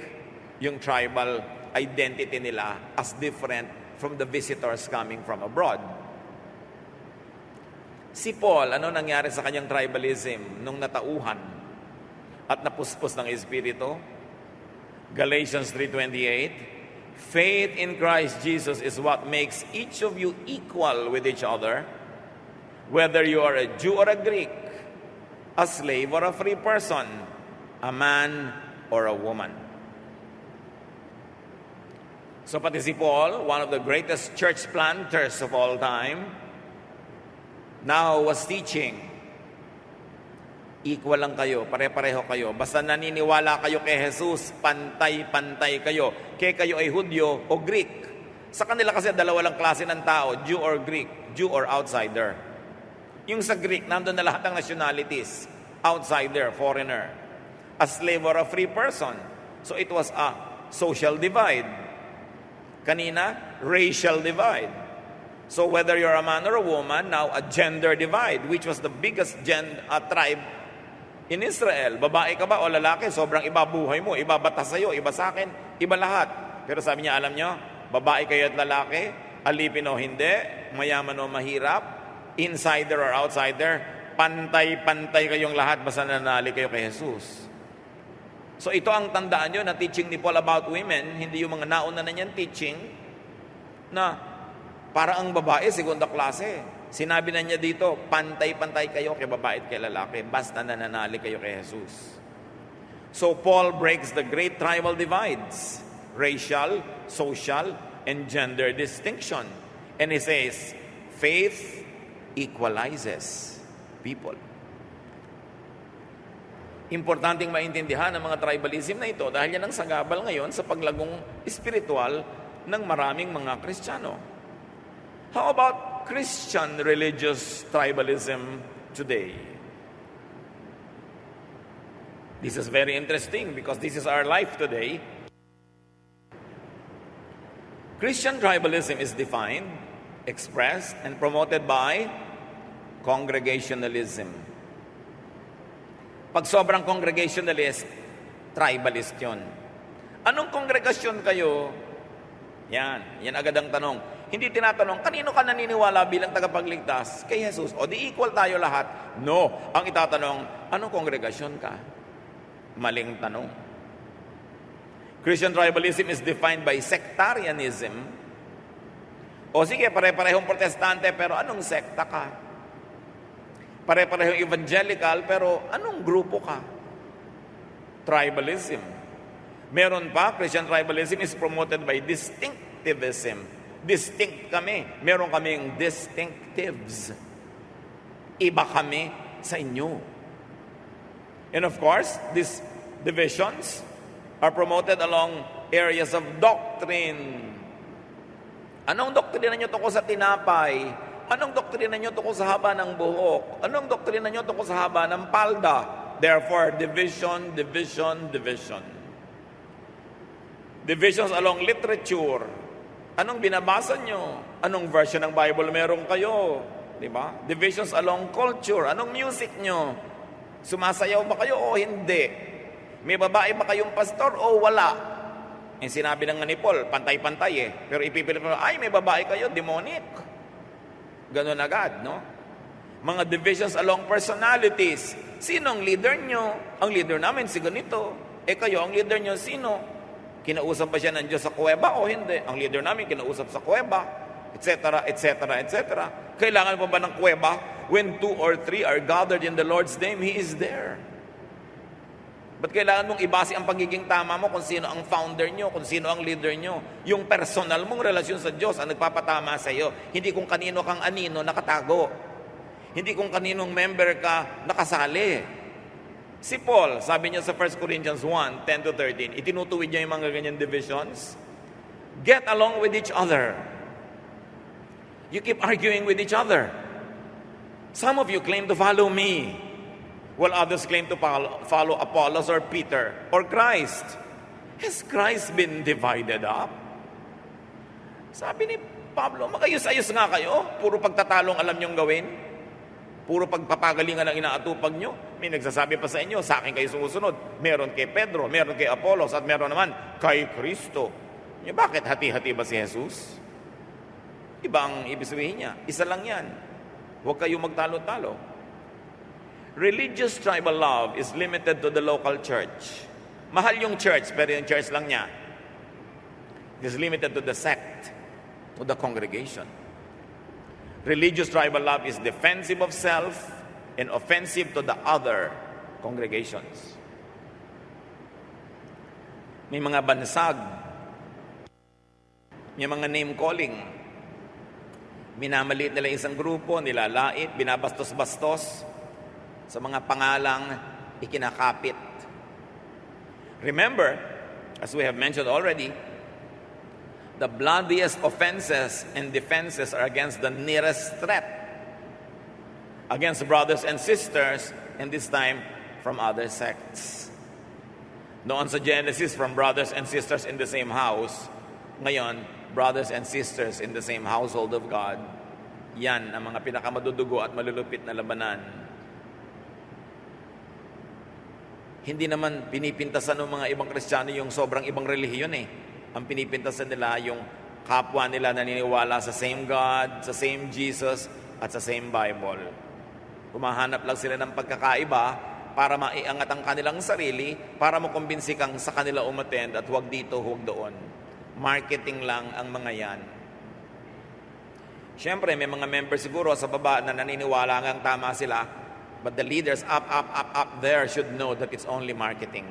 yung tribal identity nila as different from the visitors coming from abroad. Si Paul, ano nangyari sa kanyang tribalism nung natauhan at napuspos ng Espiritu? Galatians 3:28, faith in Christ Jesus is what makes each of you equal with each other, whether you are a Jew or a Greek, a slave or a free person, a man or a woman. So pati si Paul, one of the greatest church planters of all time, now was teaching, equal lang kayo, pare-pareho kayo. Basta naniniwala kayo kay Jesus, pantay-pantay kayo. Kaya kayo ay Hudyo o Greek. Sa kanila kasi dalawa lang klase ng tao, Jew or Greek, Jew or outsider. Yung sa Greek, nandun na lahat ng nationalities. Outsider, foreigner. A slave or a free person. So it was a social divide. Kanina, racial divide. So whether you're a man or a woman, now a gender divide, which was the biggest tribe in Israel. Babae ka ba o lalaki? Sobrang iba buhay mo. Iba batas sa'yo, iba sa akin, iba lahat. Pero sabi niya, alam nyo, babae kayo at lalaki, alipin o hindi, mayaman o mahirap, insider or outsider, pantay-pantay kayong lahat basta nanali kayo kay Jesus. So ito ang tandaan nyo na teaching ni Paul about women, hindi yung mga nauna na niyan teaching na para ang babae, segunda klase. Sinabi na niya dito, pantay-pantay kayo kay babae at kay lalaki, basta nananali kayo kay Jesus. So Paul breaks the great tribal divides, racial, social, and gender distinction. And he says, faith equalizes people. Importanteng maintindihan ang mga tribalism na ito dahil yan ang sagabal ngayon sa paglagong espiritual ng maraming mga Kristiyano. How about Christian religious tribalism today? This is very interesting because this is our life today. Christian tribalism is defined, expressed, and promoted by congregationalism. Pag sobrang congregationalist, tribalist yun. Anong kongregasyon kayo? Yan agad ang tanong. Hindi tinatanong, kanino ka naniniwala bilang tagapagligtas? Kay Jesus. O di equal tayo lahat? No. Ang itatanong, anong kongregasyon ka? Maling tanong. Christian tribalism is defined by sectarianism. O sige, pare-parehong protestante, pero anong sekta ka? Pare-parehong evangelical, pero anong grupo ka? Tribalism. Meron pa, Christian tribalism is promoted by distinctivism. Distinct kami. Meron kaming distinctives. Iba kami sa inyo. And of course, these divisions are promoted along areas of doctrine. Anong doktrina nyo tungkol sa tinapay? Anong doktrina nyo tungkol sa haba ng buhok? Anong doktrina nyo tungkol sa haba ng palda? Therefore, division. Divisions along literature. Anong binabasa nyo? Anong version ng Bible meron kayo? Diba? Divisions along culture. Anong music nyo? Sumasayaw ba kayo o hindi? May babae ba kayong pastor o wala? Yung sinabi ng ni Paul, pantay-pantay eh. Pero ipipilit mo, ay may babae kayo, demonic. Ganon agad, no? Mga divisions along personalities. Sino ang leader nyo? Ang leader namin si ganito. Kayo, ang leader nyo sino? Kinausap ba siya ng Diyos sa kuweba o hindi? Ang leader namin kinausap sa kuweba, etc., etc., etc. Kailangan pa ba ng kuweba? When 2 or 3 are gathered in the Lord's name, He is there. Ba't kailangan mong ibase ang pagiging tama mo kung sino ang founder nyo, kung sino ang leader nyo? Yung personal mong relasyon sa Diyos ang nagpapatama sa iyo. Hindi kung kanino kang anino nakatago. Hindi kung kaninong member ka nakasali. Si Paul, sabi niya sa 1 Corinthians 1, 10-13, itinutuwid niya yung mga ganyan divisions. Get along with each other. You keep arguing with each other. Some of you claim to follow me, while others claim to follow Apollos or Peter or Christ. Has Christ been divided up? Sabi ni Pablo, magayos-ayos nga kayo. Puro pagtatalong alam niyong gawin. Puro pagpapagalingan ang inaatupag niyo. May nagsasabi pa sa inyo, sa akin kayo sumusunod. Meron kay Pedro, meron kay Apollos, at meron naman kay Kristo. Bakit hati-hati ba si Jesus? Iba ang ibig sabihin niya. Isa lang yan. Huwag kayong magtalo-talo. Religious tribal love is limited to the local church. Mahal yung church, pero yung church lang niya. It is limited to the sect, to the congregation. Religious tribal love is defensive of self and offensive to the other congregations. May mga bansag May mga name calling. Minamaliit nila isang grupo, nilalait, binabastos-bastos sa mga pangalang ikinakapit. Remember, as we have mentioned already, the bloodiest offenses and defenses are against the nearest threat, against brothers and sisters, and this time from other sects. Noon sa Genesis, from brothers and sisters in the same house. Ngayon, brothers and sisters in the same household of God. Yan ang mga pinakamadudugo at malulupit na labanan. Hindi naman pinipintasan ng mga ibang Kristiyano yung sobrang ibang relihiyon eh. Ang pinipintasan nila yung kapwa nila naniniwala sa same God, sa same Jesus, at sa same Bible. Humahanap lang sila ng pagkakaiba para maiangat ang kanilang sarili, para makumbinsi kang sa kanila umattend at huwag dito, huwag doon. Marketing lang ang mga yan. Siyempre, may mga members siguro sa baba na naniniwala ngang tama sila, but the leaders up there should know that it's only marketing.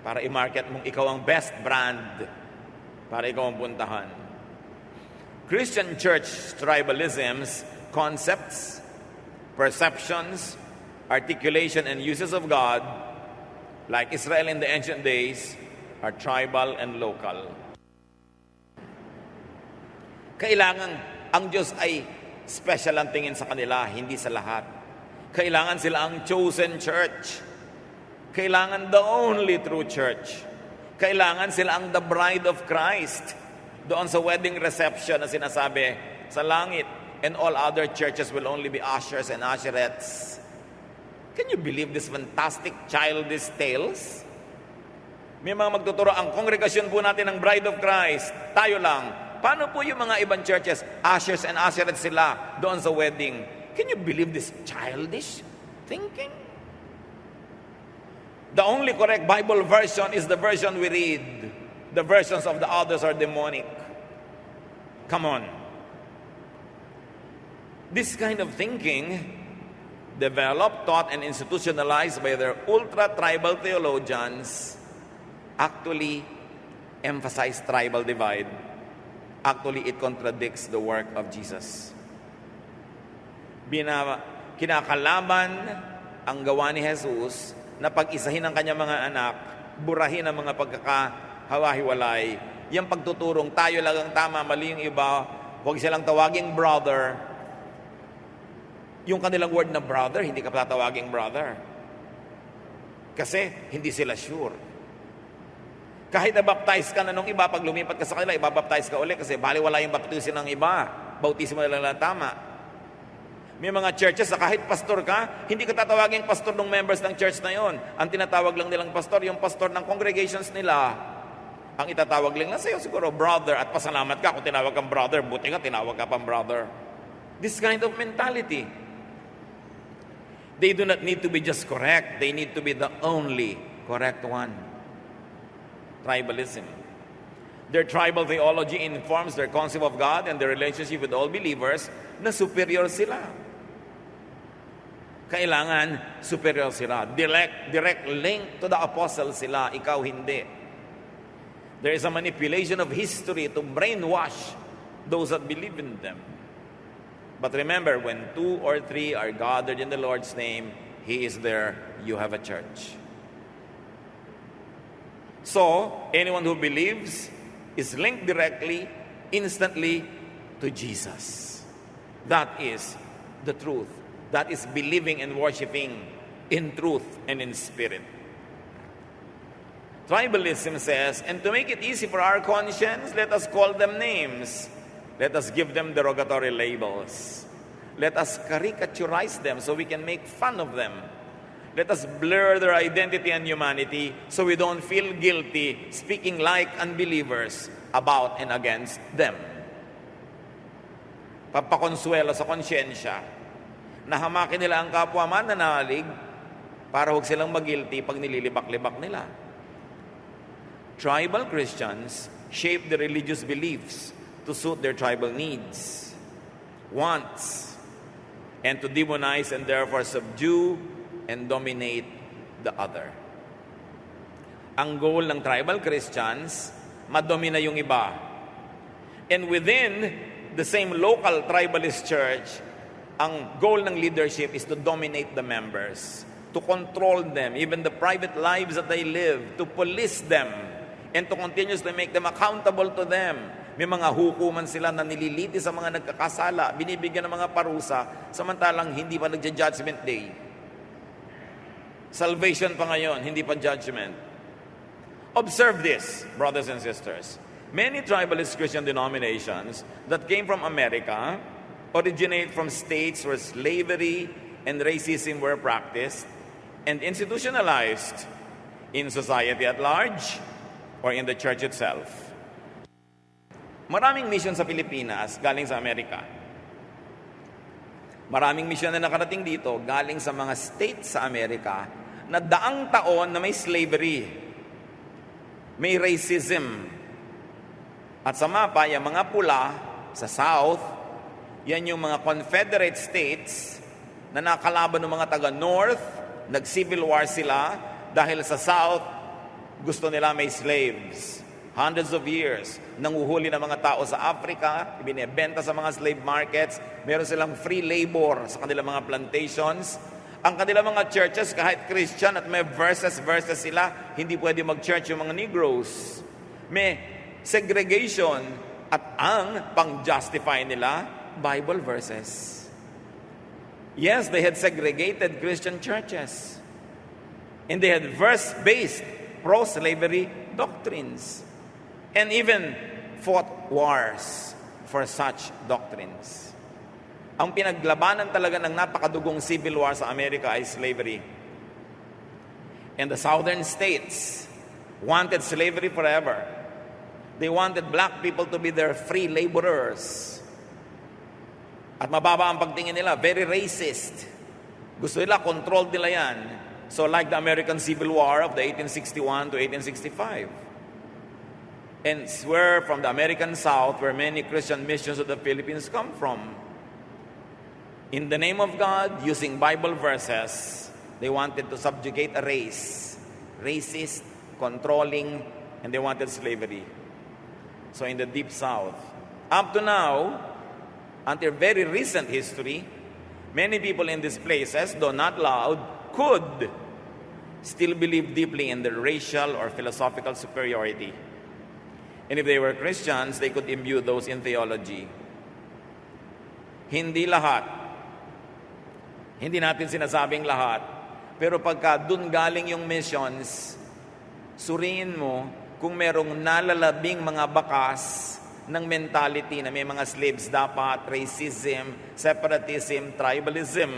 Para i-market mong ikaw ang best brand, para ikaw ang puntahan. Christian church tribalisms, concepts, perceptions, articulation, and uses of God, like Israel in the ancient days, are tribal and local. Kailangan ang Diyos ay special ang tingin sa kanila, hindi sa lahat. Kailangan sila ang chosen church. Kailangan the only true church. Kailangan sila ang the bride of Christ. Doon sa wedding reception na sinasabi sa langit, and all other churches will only be ushers and usherettes. Can you believe this fantastic childish tales? May mga magtuturo, ang kongregasyon po natin ng bride of Christ. Tayo lang. Paano po yung mga ibang churches? Ushers and usherettes sila doon sa wedding. Can you believe this childish thinking? The only correct Bible version is the version we read. The versions of the others are demonic. Come on. This kind of thinking, developed, taught, and institutionalized by their ultra-tribal theologians, actually emphasize tribal divide. Actually, it contradicts the work of Jesus. Kinakalaban ang gawa ni Jesus na pag-isahin ang kanyang mga anak, burahin ang mga pagkakahawa-hiwalay, yung pagtuturong tayo lang ang tama, mali yung iba, huwag silang tawaging brother. Yung kanilang word na brother, hindi ka tatawaging brother. Kasi hindi sila sure. Kahit na-baptize ka na nung iba, pag lumipat ka sa kanila, ibabaptize ka ulit kasi baliwala yung baptisin ng iba. Bautismo na lang tama. May mga churches na kahit pastor ka, hindi ka tatawaging pastor ng members ng church na yon. Ang tinatawag lang nilang pastor, yung pastor ng congregations nila. Ang itatawag lang na sa'yo siguro, brother, at pasalamat ka kung tinawag kang brother, buti nga tinawag ka pang brother. This kind of mentality. They do not need to be just correct. They need to be the only correct one. Tribalism. Their tribal theology informs their concept of God and their relationship with all believers na superior sila. Kailangan superior sila. Direct link to the apostles sila, ikaw hindi. There is a manipulation of history to brainwash those that believe in them. But remember, when 2 or 3 are gathered in the Lord's name, He is there. You have a church. So, anyone who believes is linked directly, instantly to Jesus. That is the truth. That is believing and worshiping in truth and in spirit. Tribalism says, and to make it easy for our conscience, let us call them names. Let us give them derogatory labels. Let us caricaturize them so we can make fun of them. Let us blur their identity and humanity so we don't feel guilty speaking like unbelievers about and against them. Papakonsuelo sa konsyensya na hamakin nila ang kapwa mananalig para huwag silang mag-guilty pag nililibak-libak nila. Tribal Christians shape their religious beliefs to suit their tribal needs, wants, and to demonize and therefore subdue and dominate the other. Ang goal ng tribal Christians, madomina yung iba. And within the same local tribalist church, ang goal ng leadership is to dominate the members, to control them, even the private lives that they live, to police them, and to continuously make them accountable to them. May mga hukuman sila na nililiti sa mga nagkakasala, binibigyan ng mga parusa, samantalang hindi pa nagja-judgment day. Salvation pa ngayon, hindi pa judgment. Observe this, brothers and sisters. Many tribalist Christian denominations that came from America originate from states where slavery and racism were practiced and institutionalized in society at large or in the church itself. Maraming mission sa Pilipinas galing sa Amerika. Maraming mission na nakarating dito galing sa mga states sa Amerika na daang taon na may slavery, may racism. At sa mapa, yung mga pula sa South, yan yung mga Confederate States na nakalaban ng mga taga-North, nag-civil war sila dahil sa South, gusto nila may slaves. Hundreds of years, nanguhuli ng mga tao sa Africa, ibinebenta sa mga slave markets, meron silang free labor sa kanilang mga plantations. Ang kanilang mga churches, kahit Christian at may verses sila, hindi pwede mag-church yung mga Negroes. May segregation at ang pang-justify nila, Bible verses. Yes, they had segregated Christian churches. And they had verse-based pro-slavery doctrines. And even fought wars for such doctrines. Ang pinaglabanan talaga ng napakadugong civil war sa Amerika ay slavery. And the southern states wanted slavery forever. They wanted black people to be their free laborers. At mababa ang pagtingin nila, very racist. Gusto nila, controlled nila yan. So like the American Civil War of the 1861 to 1865. And where from the American South, where many Christian missions of the Philippines come from. In the name of God, using Bible verses, they wanted to subjugate a race. Racist, controlling, and they wanted slavery. So in the Deep South, up to now, until very recent history, many people in these places, though not loud, could still believe deeply in the racial or philosophical superiority. And if they were Christians, they could imbue those in theology. Hindi lahat. Hindi natin sinasabing lahat. Pero pagka dun galing yung missions, suriin mo kung merong nalalabing mga bakas ng mentality na may mga slaves dapat, racism, separatism, tribalism.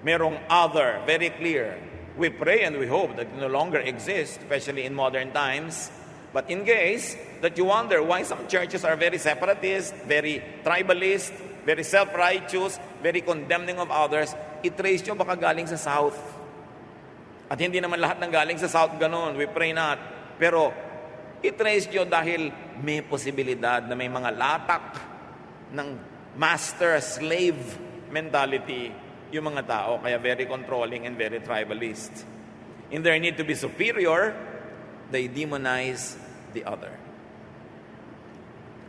Merong other, very clear. We pray and we hope that it no longer exists, especially in modern times. But in case that you wonder why some churches are very separatist, very tribalist, very self-righteous, very condemning of others, i-trace nyo baka galing sa South. At hindi naman lahat ng galing sa South ganon. We pray not. Pero i-trace nyo dahil may posibilidad na may mga latak ng master-slave mentality yung mga tao. Kaya very controlling and very tribalist. In their need to be superior, they demonize the other.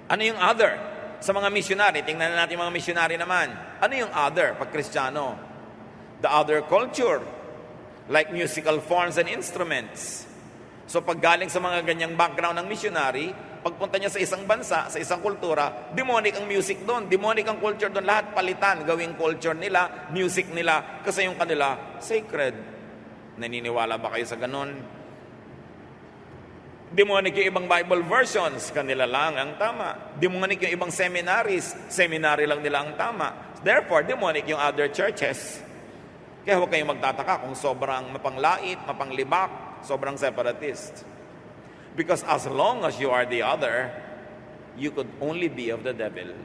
Ano yung other? Sa mga missionary, tingnan natin mga missionary naman. Ano yung other pag Kristiyano? The other culture, like musical forms and instruments. So pag galing sa mga ganyang background ng missionary, pagpunta niya sa isang bansa, sa isang kultura, demonic ang music doon, demonic ang culture doon, lahat palitan, gawing culture nila, music nila, kasi yung kanila, sacred. Naniniwala ba kayo sa ganon? Demonic yung ibang Bible versions, kanila lang ang tama. Demonic yung ibang seminaries, seminary lang nila ang tama. Therefore, demonic yung other churches. Kaya huwag kayong magtataka kung sobrang mapanglait, mapanglibak, sobrang separatist. Because as long as you are the other, you could only be of the devil.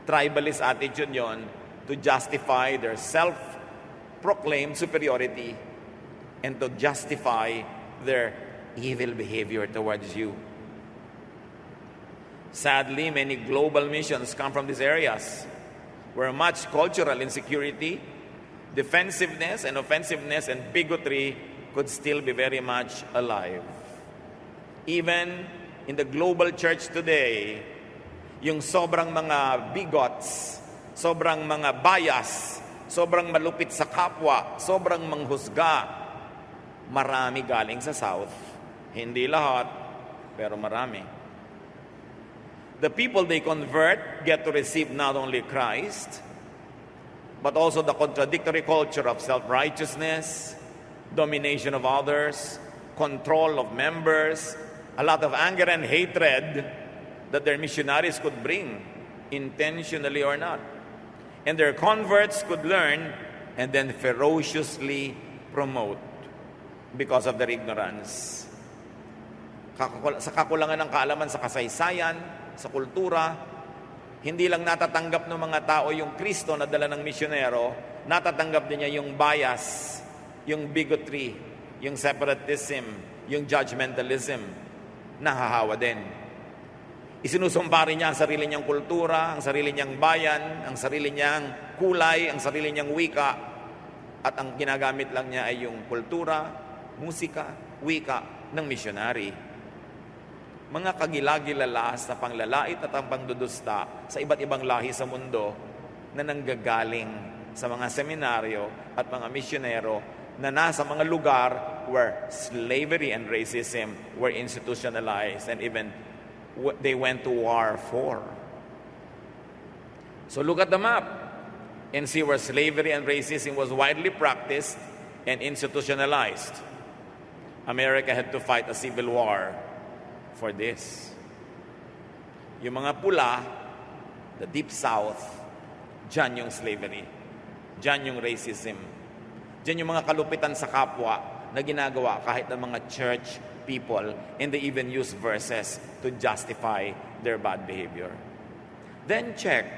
Tribalist attitude yon to justify their self-proclaimed superiority and to justify their evil behavior towards you. Sadly, many global missions come from these areas where much cultural insecurity, defensiveness and offensiveness and bigotry could still be very much alive. Even in the global church today, yung sobrang mga bigots, sobrang mga bias, sobrang malupit sa kapwa, sobrang manghusga, marami galing sa South. Hindi lahat, pero marami. The people they convert get to receive not only Christ, but also the contradictory culture of self-righteousness, domination of others, control of members, a lot of anger and hatred that their missionaries could bring, intentionally or not. And their converts could learn and then ferociously promote because of their ignorance. Sa kakulangan ng kaalaman sa kasaysayan, sa kultura, hindi lang natatanggap ng mga tao yung Kristo na dala ng misyonero, natatanggap din niya yung bias, yung bigotry, yung separatism, yung judgmentalism, nahahawa din. Isinusumpa rin niya ang sarili niyang kultura, ang sarili niyang bayan, ang sarili niyang kulay, ang sarili niyang wika, at ang ginagamit lang niya ay yung kultura, musika, wika ng misyonary. Mga kagilagilalas na panglalait at ang pangdudusta sa iba't ibang lahi sa mundo na nanggagaling sa mga seminaryo at mga misyonero na nasa mga lugar where slavery and racism were institutionalized and even they went to war for. So look at the map and see where slavery and racism was widely practiced and institutionalized. America had to fight a civil war for this. Yung mga pula, the Deep South, dyan yung slavery, dyan yung racism, dyan yung mga kalupitan sa kapwa na ginagawa kahit ng mga church people, and they even use verses to justify their bad behavior. Then check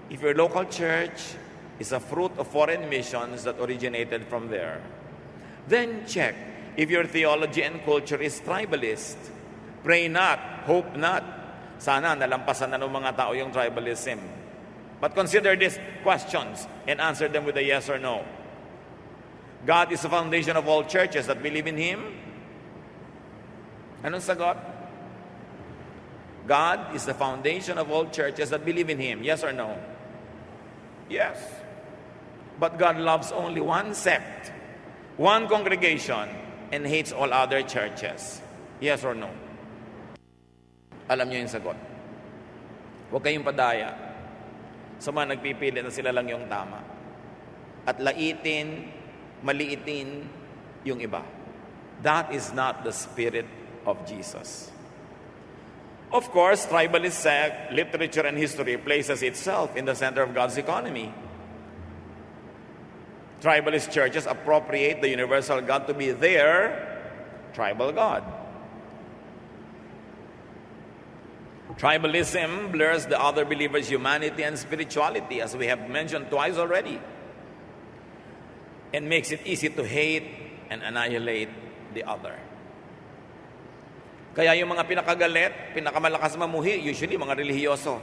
if your local church is a fruit of foreign missions that originated from there. Then check if your theology and culture is tribalist. Pray not, hope not. Sana nalampasan na ng mga tao yung tribalism. But consider these questions and answer them with a yes or no. God is the foundation of all churches that believe in Him. Anong sagot? God is the foundation of all churches that believe in Him. Yes or no? Yes. But God loves only one sect, one congregation, and hates all other churches. Yes or no? Alam niyo yung sagot. Huwag kayong padaya sa mga nagpipili na sila lang yung tama. At laitin, maliitin yung iba. That is not the spirit of Jesus. Of course, tribalist sect, literature, and history places itself in the center of God's economy. Tribalist churches appropriate the universal God to be their tribal God. Tribalism blurs the other believers' humanity and spirituality, as we have mentioned twice already, and makes it easy to hate and annihilate the other. Kaya yung mga pinakagalit, pinakamalakas mamuhi, usually mga relihiyoso.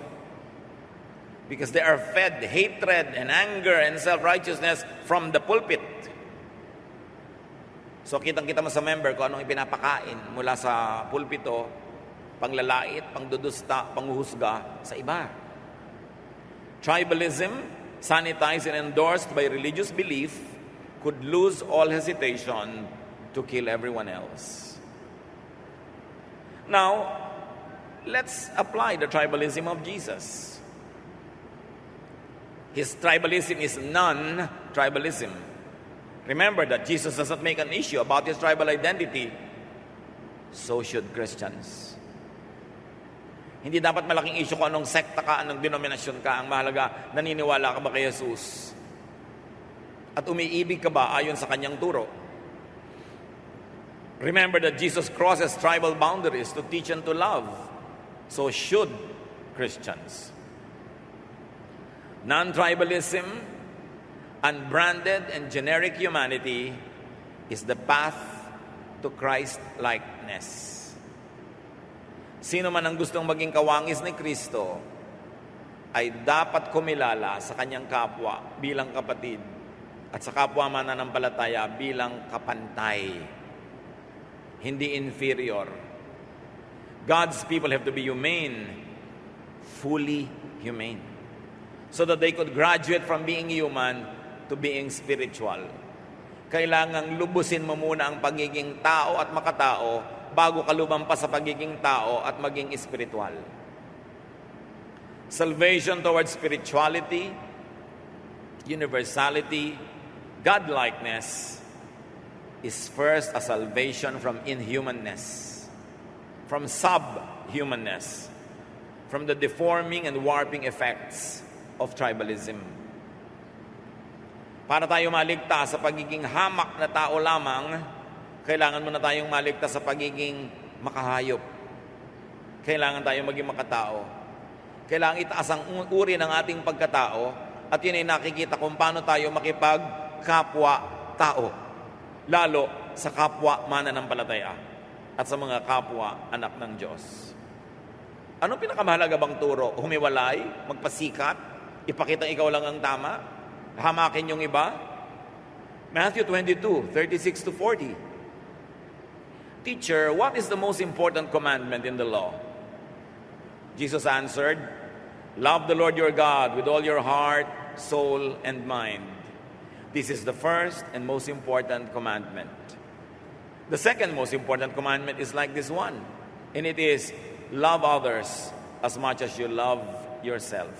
Because they are fed hatred and anger and self-righteousness from the pulpit. So kitang-kita mo sa member kung anong ipinapakain mula sa pulpito, panglalait, pangdudusta, panghuhusga sa iba. Tribalism, sanitized and endorsed by religious belief, could lose all hesitation to kill everyone else. Now, let's apply the tribalism of Jesus. His tribalism is non-tribalism. Remember that Jesus does not make an issue about his tribal identity. So should Christians. Hindi dapat malaking issue kung anong sekta ka, anong denominasyon ka. Ang mahalaga, naniniwala ka ba kay Jesus? At umiibig ka ba ayon sa kanyang turo? Remember that Jesus crosses tribal boundaries to teach and to love. So should Christians. Non-tribalism, unbranded and generic humanity is the path to Christ-likeness. Sino man ang gustong maging kawangis ni Kristo ay dapat kumilala sa kanyang kapwa bilang kapatid at sa kapwa mananampalataya bilang kapantay, hindi inferior. God's people have to be humane, fully humane, so that they could graduate from being human to being spiritual. Kailangang lubusin mo muna ang pagiging tao at makatao bago ka lumampas sa pagiging tao at maging spiritual. Salvation towards spirituality, universality, godlikeness is first a salvation from inhumanness, from subhumanness, from the deforming and warping effects of tribalism. Para tayo maligtas sa pagiging hamak na tao lamang, kailangan muna tayong maligtas sa pagiging makahayop. Kailangan tayong maging makatao. Kailangan itaas ang uri ng ating pagkatao at yun ay nakikita kung paano tayo makipagkapwa-tao, lalo sa kapwa mananampalataya at sa mga kapwa anak ng Diyos. Anong pinakamahalaga bang turo? Humiwalay? Magpasikat? Ipakita ikaw lang ang tama? Hamakin yung iba? Matthew 22:36-40. Teacher, what is the most important commandment in the law? Jesus answered, love the Lord your God with all your heart, soul, and mind. This is the first and most important commandment. The second most important commandment is like this one, and it is, love others as much as you love yourself.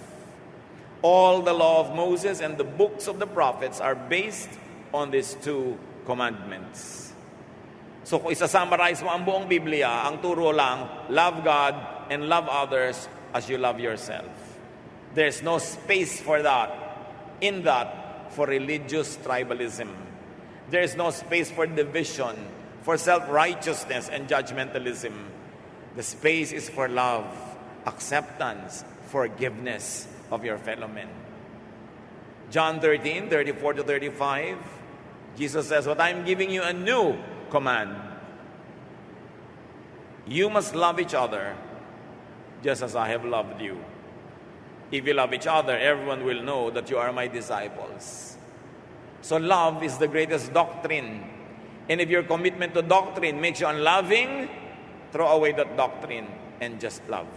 All the law of Moses and the books of the prophets are based on these two commandments. So kung isa-summarize mo ang buong Biblia, ang turo lang, love God and love others as you love yourself. There's no space for that, in that, for religious tribalism. There's no space for division, for self-righteousness and judgmentalism. The space is for love, acceptance, forgiveness of your fellow men. John 13:34-35, Jesus says, what I'm giving you a new command. You must love each other just as I have loved you. If you love each other, everyone will know that you are my disciples. So love is the greatest doctrine. And if your commitment to doctrine makes you unloving, throw away that doctrine and just love.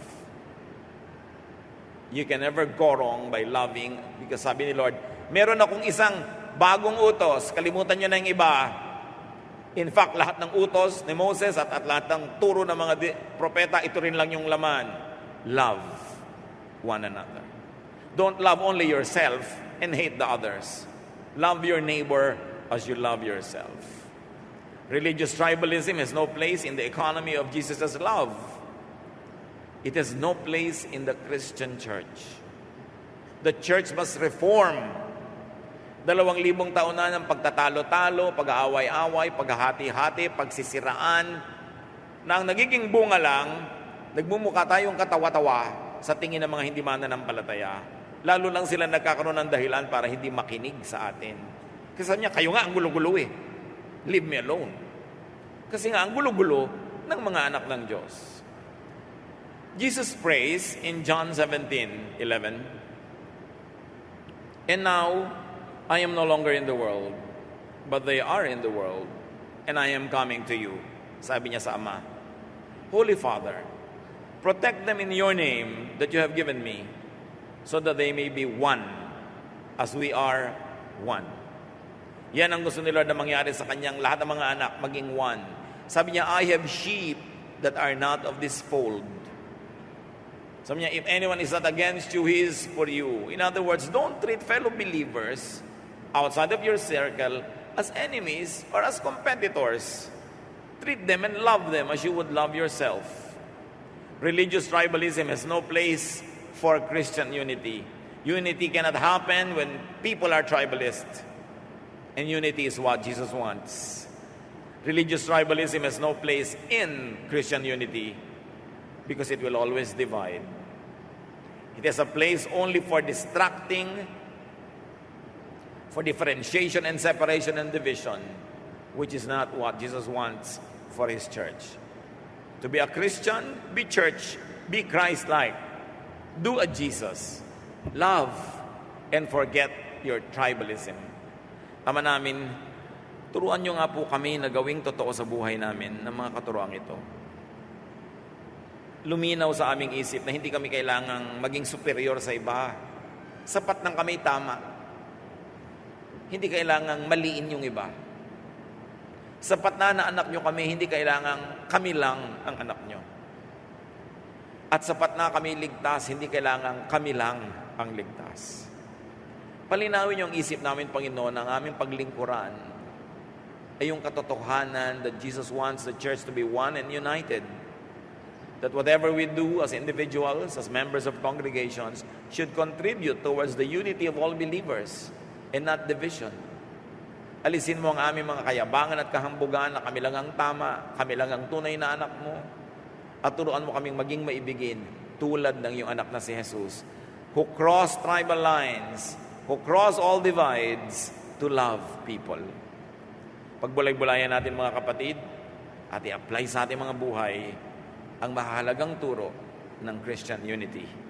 You can never go wrong by loving, because sabi ni Lord, meron akong isang bagong utos, kalimutan nyo na yung iba. In fact, lahat ng utos ni Moses at lahat ng turo ng mga propeta, ito rin lang yung laman. Love one another. Don't love only yourself and hate the others. Love your neighbor as you love yourself. Religious tribalism has no place in the economy of Jesus' love. It has no place in the Christian church. The church must reform. 2,000 taon na ng pagtatalo-talo, pag-aaway-away, paghahati-hati, pagsisiraan, na ang nagiging bunga lang, nagmumukha tayong katawa-tawa sa tingin ng mga hindi mananampalataya. Lalo lang sila nagkakaroon ng dahilan para hindi makinig sa atin. Kasi sabi niya, kayo nga ang gulo-gulo eh. Leave me alone. Kasi nga ang gulo-gulo ng mga anak ng Diyos. Jesus prays in John 17:11, and now I am no longer in the world, but they are in the world, and I am coming to you. Sabi niya sa Ama, Holy Father, protect them in your name that you have given me, so that they may be one, as we are one. Yan ang gusto ni Lord na mangyari sa kanyang lahat ng mga anak, maging one. Sabi niya, I have sheep that are not of this fold. Sabi niya, if anyone is not against you, he is for you. In other words, don't treat fellow believers outside of your circle as enemies or as competitors. Treat them and love them as you would love yourself. Religious tribalism has no place for Christian unity. Unity cannot happen when people are tribalist. And unity is what Jesus wants. Religious tribalism has no place in Christian unity because it will always divide. It has a place only for distracting, for differentiation and separation and division, which is not what Jesus wants for His church. To be a Christian, be church, be Christ-like. Do a Jesus. Love and forget your tribalism. Ama namin, turuan nyo nga po kami na gawing totoo sa buhay namin ng mga katuroang ito. luminaw sa aming isip na hindi kami kailangang maging superior sa iba. Sapat ng kami tama. Hindi kailangang maliin yung iba. Sapat na anak nyo kami, hindi kailangang kami lang ang anak nyo. At sapat na kami ligtas, hindi kailangang kami lang ang ligtas. Palinawin yung isip namin, Panginoon, ang aming paglingkuran ay yung katotohanan that Jesus wants the church to be one and united. That whatever we do as individuals, as members of congregations, should contribute towards the unity of all believers and not division. Alisin mo ang aming mga kayabangan at kahambugan na kami lang ang tama, kami lang ang tunay na anak mo, at turuan mo kaming maging maibigin tulad ng iyong anak na si Jesus, who crossed tribal lines, who crossed all divides to love people. Pagbulay-bulayan natin mga kapatid at i-apply sa ating mga buhay ang mahalagang turo ng Christian unity.